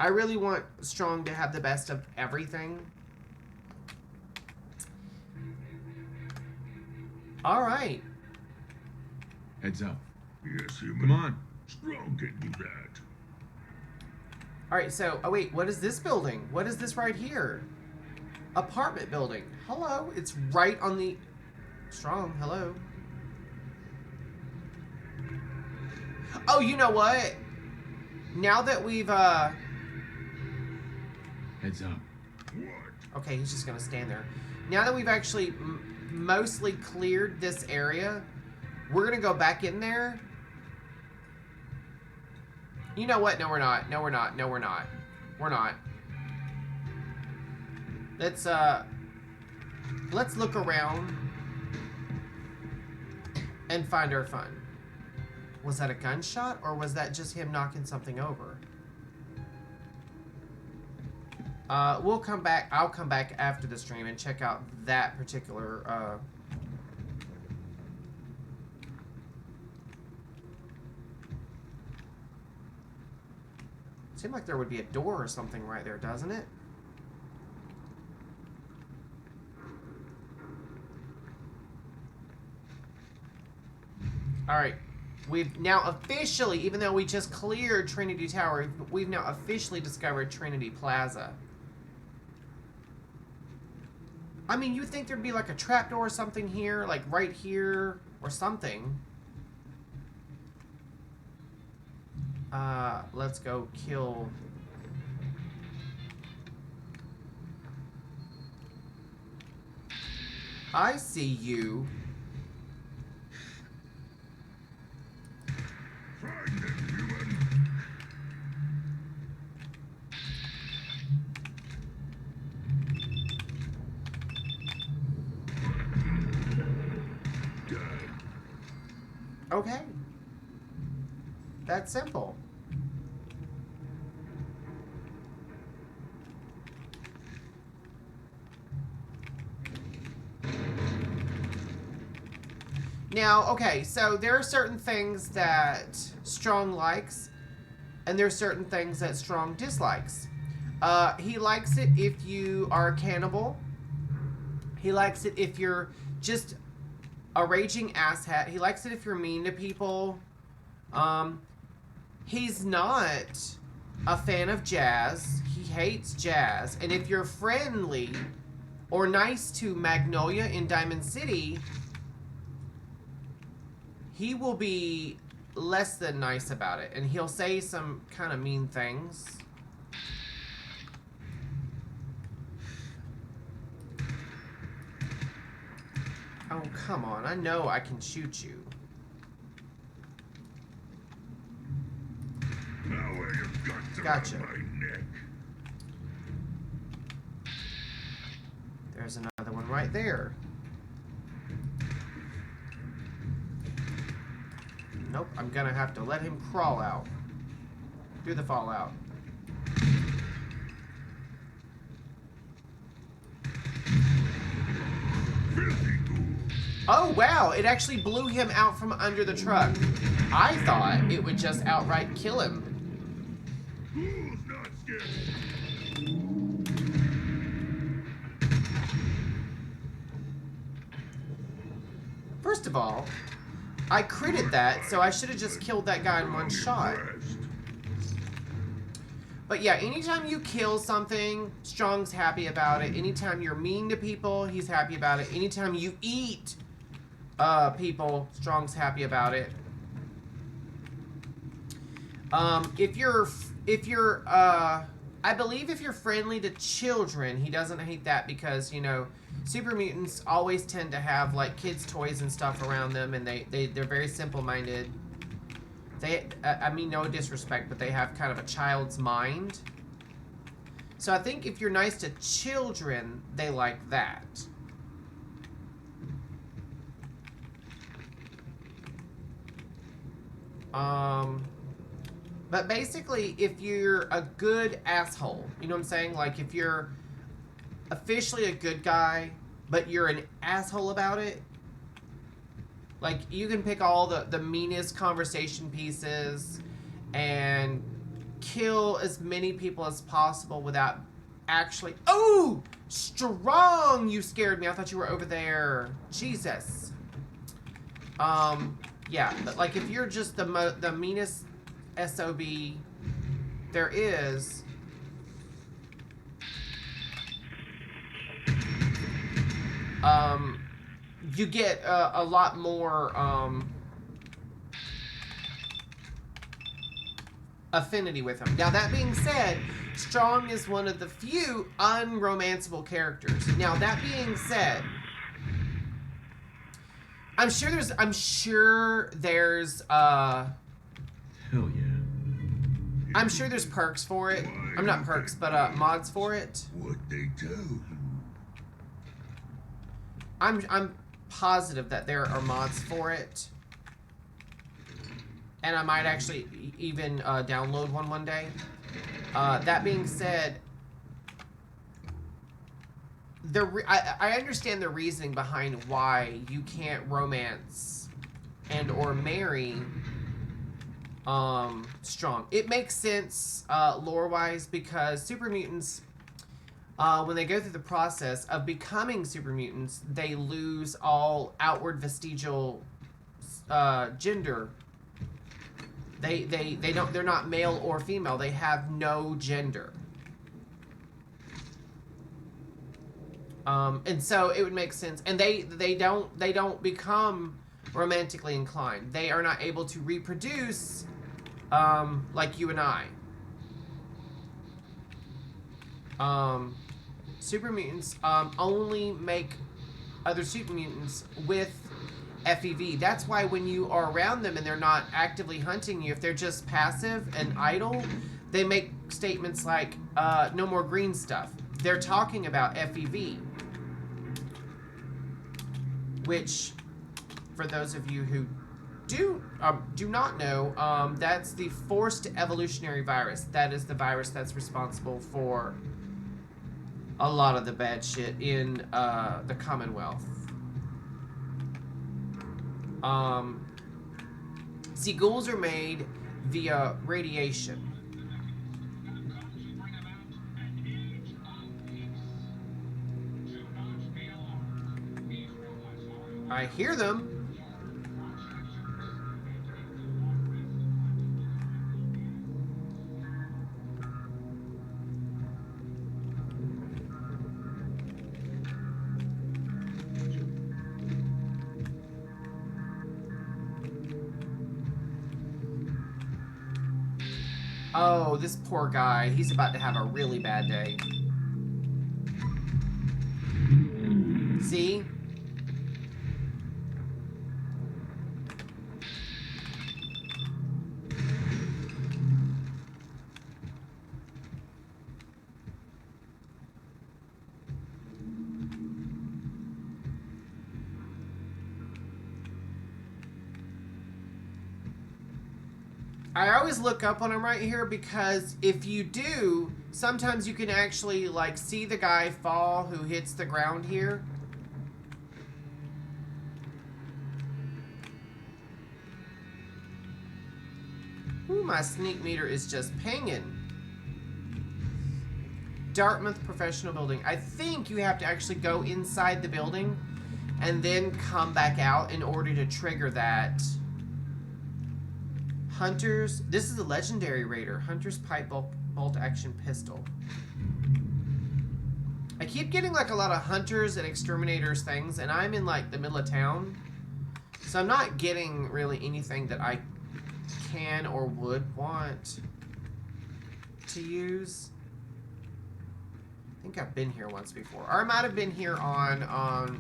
really want Strong to have the best of everything. All right. Heads up. Yes, human. Come on. Strong can do that. All right, so, oh wait, what is this building? What is this right here? Apartment building. Hello, it's right on the... Strong, hello. Oh, you know what? Now that we've, Heads up. What? Okay, he's just gonna stand there. Now that we've actually mostly cleared this area, we're gonna go back in there. You know what? No, we're not. No, we're not. No, we're not. We're not. Let's look around and find our fun. Was that a gunshot, or was that just him knocking something over? We'll come back. I'll come back after the stream and check out that particular, Seemed like there would be a door or something right there, doesn't it? Alright. We've now officially, even though we just cleared Trinity Tower, we've now officially discovered Trinity Plaza. I mean, you'd think there'd be like a trapdoor or something here, like right here, or something. Let's go kill... I see you. Find them, human. Dead. Okay. That's simple. Now, okay, so there are certain things that Strong likes, and there are certain things that Strong dislikes. He likes it if you are a cannibal. He likes it if you're just a raging asshat. He likes it if you're mean to people. He's not a fan of jazz. He hates jazz. And if you're friendly or nice to Magnolia in Diamond City, he will be less than nice about it. And he'll say some kind of mean things. Oh, come on. I know I can shoot you. Now where your guts Gotcha. around my neck. There's another one right there. Nope, I'm gonna have to let him crawl out. Do the fallout. Oh, wow, it actually blew him out from under the truck. I thought it would just outright kill him. Who's not scared? First of all, I critted that, so I should have just killed that guy in one shot. But yeah, anytime you kill something, Strong's happy about it. Anytime you're mean to people, he's happy about it. Anytime you eat people, Strong's happy about it. If you're I believe if you're friendly to children, he doesn't hate that because, you know, super mutants always tend to have like kids' toys and stuff around them, and they're very simple-minded. I mean, no disrespect, but they have kind of a child's mind. So I think if you're nice to children, they like that. But basically, if you're a good asshole, you know what I'm saying? Like, if you're officially a good guy, but you're an asshole about it, like, you can pick all the meanest conversation pieces and kill as many people as possible without actually... Oh! Strong! You scared me. I thought you were over there. Jesus. Yeah, but, like, if you're just the meanest SOB there is... you get a lot more affinity with him. Now, that being said, Strong is one of the few unromanceable characters. Now, that being said, I'm sure there's Hell yeah. I'm sure there's perks for it. I'm not perks, but mods for it. What they tell you. I'm positive that there are mods for it, and I might actually even download one day. That being said, I understand the reasoning behind why you can't romance and or marry Strong. It makes sense lore-wise, because super mutants, when they go through the process of becoming super mutants, they lose all outward vestigial gender. They're not male or female. They have no gender. And so it would make sense. And they don't become romantically inclined. They are not able to reproduce like you and I. Super mutants only make other super mutants with FEV. That's why when you are around them and they're not actively hunting you, if they're just passive and idle, they make statements like, no more green stuff. They're talking about FEV. Which, for those of you who do not know, that's the forced evolutionary virus. That is the virus that's responsible for a lot of the bad shit in the Commonwealth. See, ghouls are made via radiation. I hear them. Oh, this poor guy. He's about to have a really bad day. See? I always look up when I'm right here, because if you do, sometimes you can actually, like, see the guy fall who hits the ground here. Ooh, my sneak meter is just pinging. Dartmouth Professional Building. I think you have to actually go inside the building and then come back out in order to trigger that. Hunters. This is a legendary raider. Hunter's pipe bolt action pistol. I keep getting like a lot of hunters and exterminators things, and I'm in like the middle of town, so I'm not getting really anything that I can or would want to use. think I've been here once before. Or I might have been here on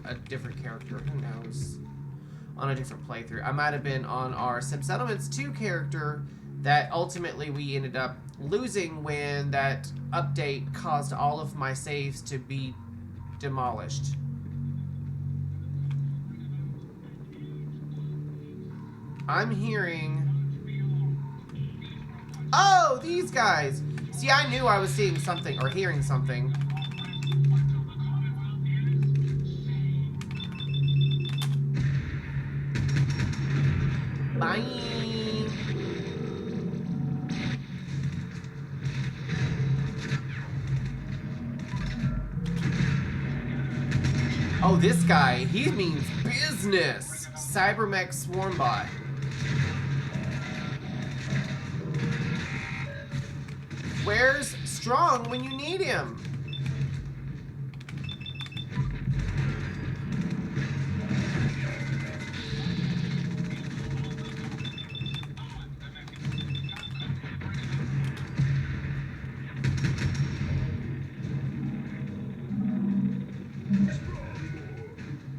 a different character. Who knows? On a different playthrough. I might have been on our Sim Settlements 2 character that ultimately we ended up losing when that update caused all of my saves to be demolished. I'm hearing... Oh, these guys! See, I knew I was seeing something or hearing something. Bye! Oh, this guy, he means business! Cybermech Swarmbot. Where's Strong when you need him?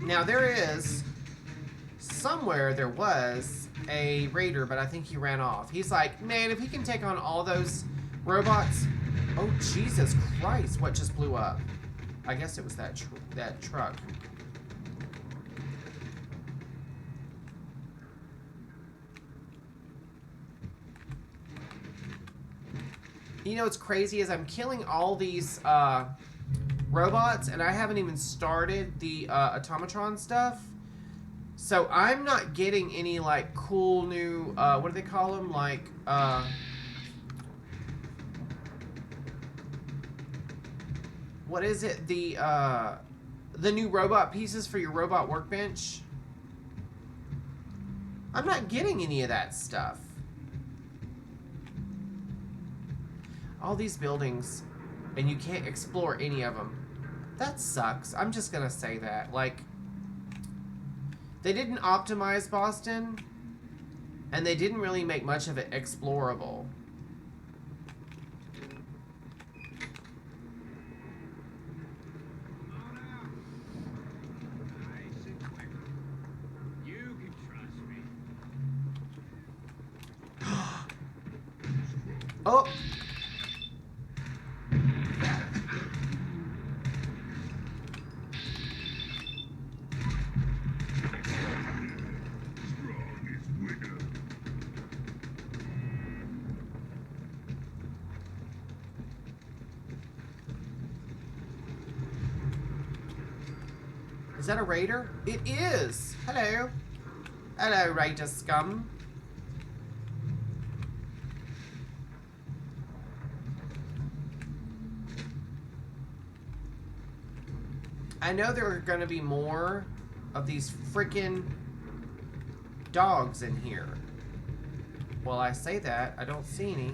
Now there is, somewhere there was a raider, but I think he ran off. He's like, man, if he can take on all those robots. Oh, Jesus Christ, what just blew up? I guess it was that truck. You know what's crazy is I'm killing all these robots, and I haven't even started the automatron stuff. So I'm not getting any, like, cool new, what do they call them? Like, what is it? The new robot pieces for your robot workbench. I'm not getting any of that stuff. All these buildings, and you can't explore any of them. That sucks. I'm just gonna say that. Like, they didn't optimize Boston, and they didn't really make much of it explorable. Oh! Is that a raider? It is! Hello. Hello, raider scum. I know there are going to be more of these freaking dogs in here. Well, I say that, I don't see any.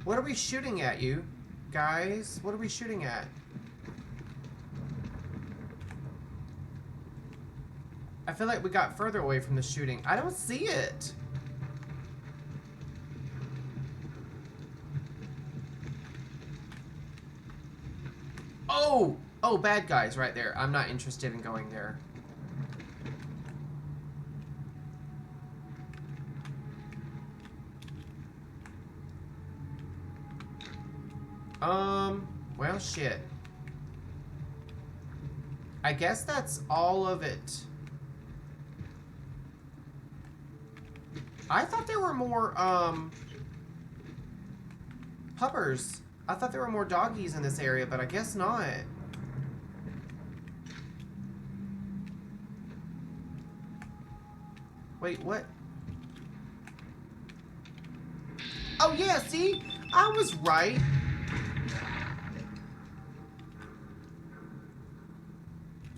What are we shooting at, you guys? What are we shooting at? I feel like we got further away from the shooting. I don't see it. Oh! Oh, bad guys right there. I'm not interested in going there. Well, shit. I guess that's all of it. I thought there were more, puppers. I thought there were more doggies in this area, but I guess not. Wait, what? Oh, yeah, see? I was right.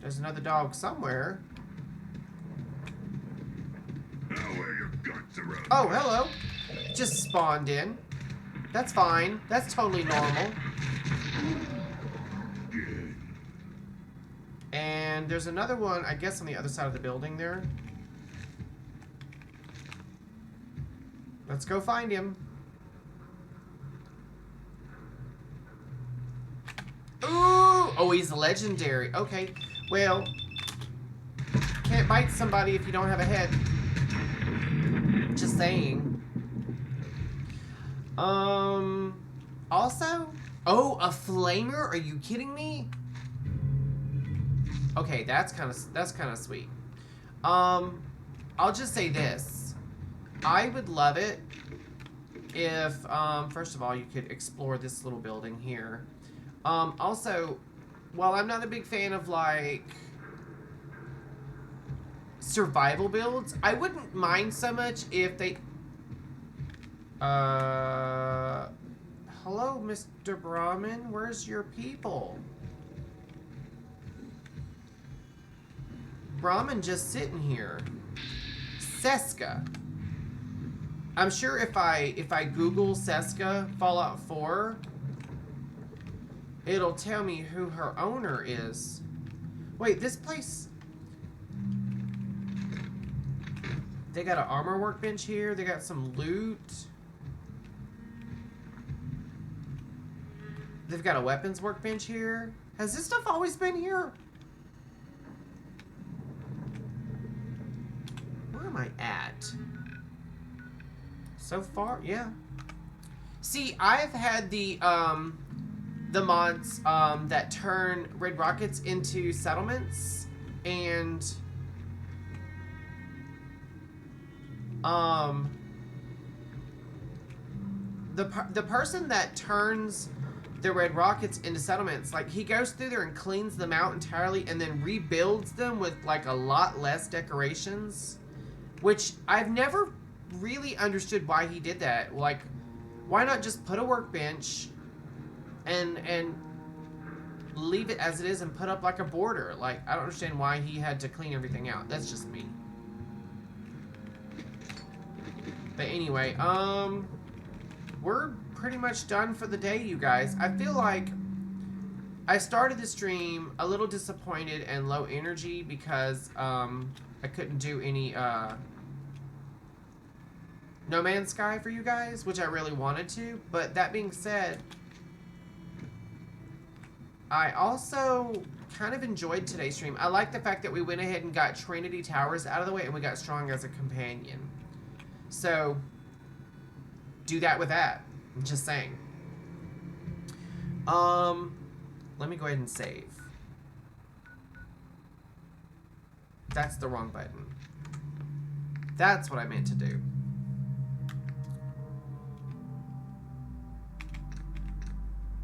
There's another dog somewhere. Now where your guts are. Oh, hello. just spawned in. That's fine. That's totally normal. And there's another one, I guess, on the other side of the building there. Let's go find him. Ooh! Oh, he's legendary. Okay. Well, can't bite somebody if you don't have a head. Just saying. Also, oh, a flamer? Are you kidding me? Okay, that's kind of sweet. I'll just say this. I would love it if first of all you could explore this little building here. Also, while I'm not a big fan of like survival builds, I wouldn't mind so much if they hello, Mr. Brahmin, where's your people? Brahmin just sitting here. Seska. I'm sure if I Google Seska Fallout 4, it'll tell me who her owner is. Wait, this place... They got an armor workbench here. They got some loot. They've got a weapons workbench here. Has this stuff always been here? Where am I at? So far, yeah. See, I've had the mods that turn red rockets into settlements, and the person that turns the red rockets into settlements, like, he goes through there and cleans them out entirely and then rebuilds them with like a lot less decorations, which I've never really understood why he did that. Like, why not just put a workbench and leave it as it is and put up like a border? Like, I don't understand why he had to clean everything out. That's just me. But anyway, we're pretty much done for the day, you guys. I feel like I started the stream a little disappointed and low energy because I couldn't do any No Man's Sky for you guys, which I really wanted to. But that being said, I also kind of enjoyed today's stream. I like the fact that we went ahead and got Trinity Towers out of the way and we got Strong as a companion. So, do that with that. I'm just saying. Let me go ahead and save. That's the wrong button. That's what I meant to do.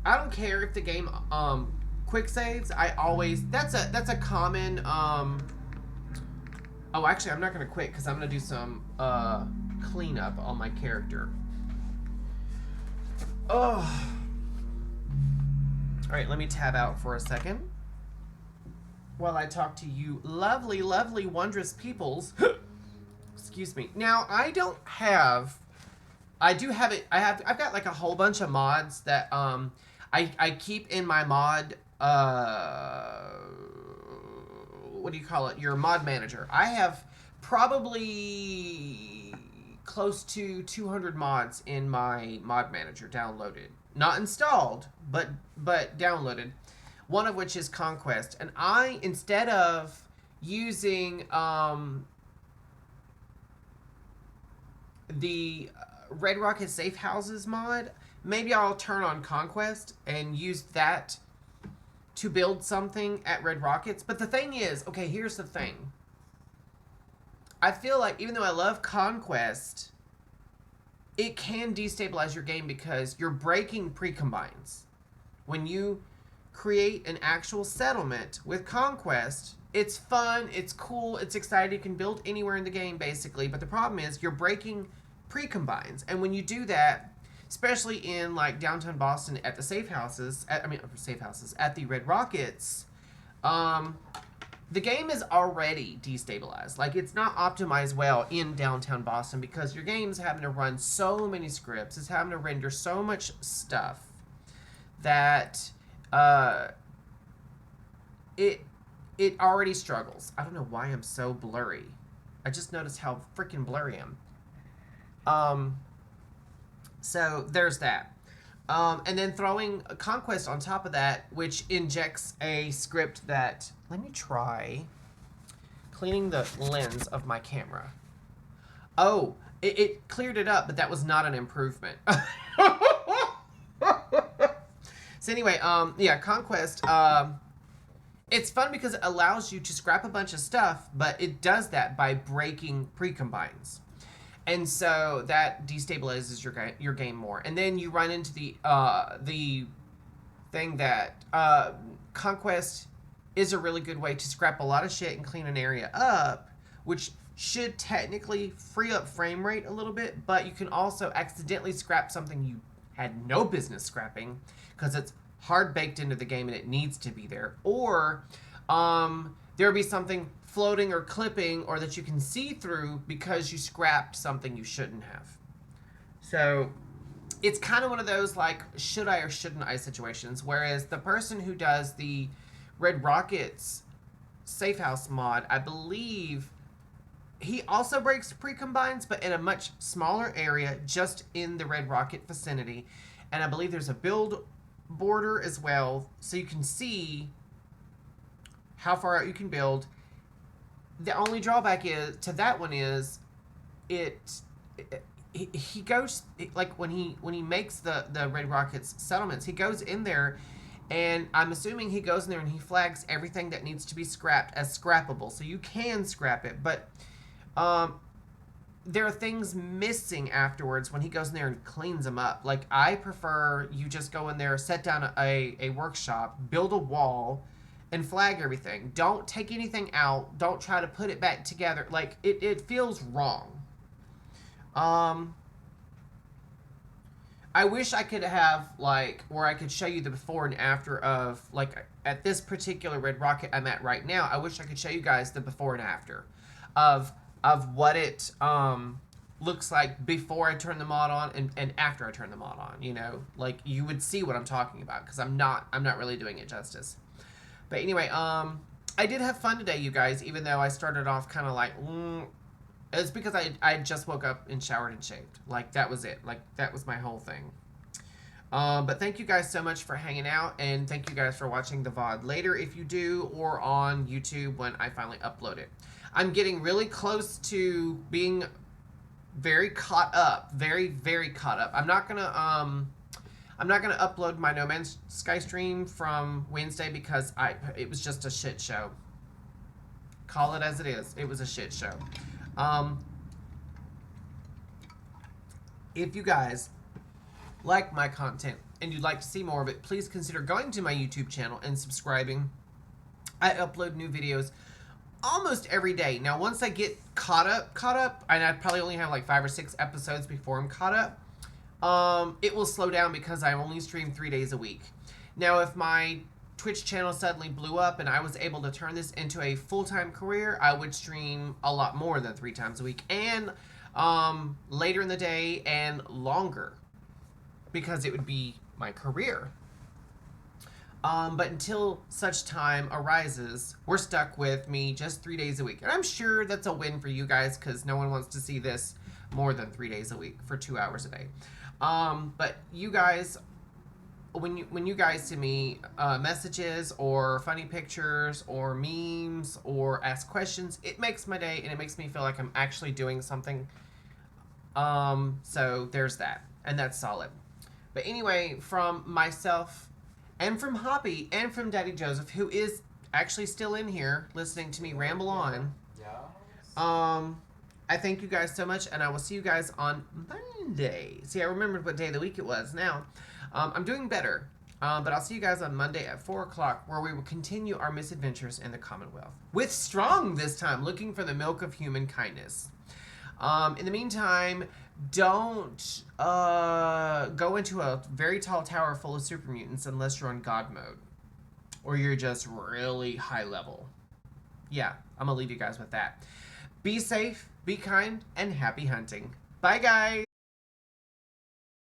I don't care if the game quick saves. I always that's a common oh, actually I'm not gonna quit because I'm gonna do some cleanup on my character. Oh. Alright, let me tab out for a second while I talk to you lovely, lovely, wondrous peoples. Excuse me. Now, I've got like a whole bunch of mods that I keep in my mod what do you call it? Your mod manager. I have probably close to 200 mods in my mod manager downloaded. Not installed, but downloaded. One of which is Conquest. And I, instead of using the Red Rocket Safe Houses mod, maybe I'll turn on Conquest and use that to build something at Red Rockets. But the thing is, okay, here's the thing. I feel like even though I love Conquest, it can destabilize your game because you're breaking pre-combines. When you create an actual settlement with Conquest, it's fun, it's cool, it's exciting, you can build anywhere in the game basically, but the problem is you're breaking pre-combines. And when you do that, especially in like downtown Boston at the safe houses, at the Red Rockets, the game is already destabilized. Like, it's not optimized well in downtown Boston because your game's having to run so many scripts. It's having to render so much stuff that it already struggles. I don't know why I'm so blurry. I just noticed how freaking blurry I am. So there's that. And then throwing Conquest on top of that, which injects a script that... Let me try cleaning the lens of my camera. Oh, it cleared it up, but that was not an improvement. So anyway, yeah, Conquest, it's fun because it allows you to scrap a bunch of stuff, but it does that by breaking pre-combines. And so that destabilizes your game more. And then you run into the thing that Conquest is a really good way to scrap a lot of shit and clean an area up, which should technically free up frame rate a little bit, but you can also accidentally scrap something you had no business scrapping because it's hard baked into the game and it needs to be there. Or there'll be something floating or clipping or that you can see through because you scrapped something you shouldn't have. So it's kind of one of those like should I or shouldn't I situations, whereas the person who does the Red Rockets Safe House mod, I believe he also breaks pre-combines, but in a much smaller area just in the Red Rocket vicinity. And I believe there's a build border as well, so you can see how far out you can build. The only drawback is to that one is he goes like when he makes the Red Rockets settlements, he goes in there, and I'm assuming he goes in there and he flags everything that needs to be scrapped as scrappable, so you can scrap it, but there are things missing afterwards when he goes in there and cleans them up. Like, I prefer you just go in there, set down a workshop, build a wall, and flag everything. Don't take anything out. Don't try to put it back together. Like, it feels wrong. I wish I could have, like, where I could show you the before and after of, like, at this particular Red Rocket I'm at right now, I wish I could show you guys the before and after of what it looks like before I turn the mod on and after I turn the mod on, you know? Like, you would see what I'm talking about, because I'm not really doing it justice. But anyway, I did have fun today, you guys, even though I started off kind of like, it's because I just woke up and showered and shaved. Like, that was it. Like, that was my whole thing. But thank you guys so much for hanging out, and thank you guys for watching the VOD later if you do, or on YouTube when I finally upload it. I'm getting really close to being very caught up, very, very caught up. I'm not gonna upload my No Man's Sky stream from Wednesday because it was just a shit show. Call it as it is. It was a shit show. If you guys like my content and you'd like to see more of it, please consider going to my YouTube channel and subscribing. I upload new videos almost every day. Now, once I get caught up, and I probably only have like 5 or 6 episodes before I'm caught up, it will slow down because I only stream 3 days a week. Now, if my Twitch channel suddenly blew up and I was able to turn this into a full-time career, I would stream a lot more than 3 times a week, and later in the day and longer, because it would be my career. But until such time arises, we're stuck with me just 3 days a week. And I'm sure that's a win for you guys, because no one wants to see this more than 3 days a week for 2 hours a day. But you guys, when you guys send me messages or funny pictures or memes or ask questions, it makes my day and it makes me feel like I'm actually doing something. So there's that, and that's solid. But anyway, from myself and from Hoppy and from Daddy Joseph, who is actually still in here listening to me ramble on, I thank you guys so much, and I will see you guys on Monday. See, I remembered what day of the week it was now. I'm doing better, but I'll see you guys on Monday at 4 o'clock, where we will continue our misadventures in the Commonwealth. With Strong this time, looking for the milk of human kindness. In the meantime, don't go into a very tall tower full of super mutants unless you're on God mode, or you're just really high level. yeah, I'm gonna leave you guys with that. Be safe, be kind, and happy hunting. Bye, guys.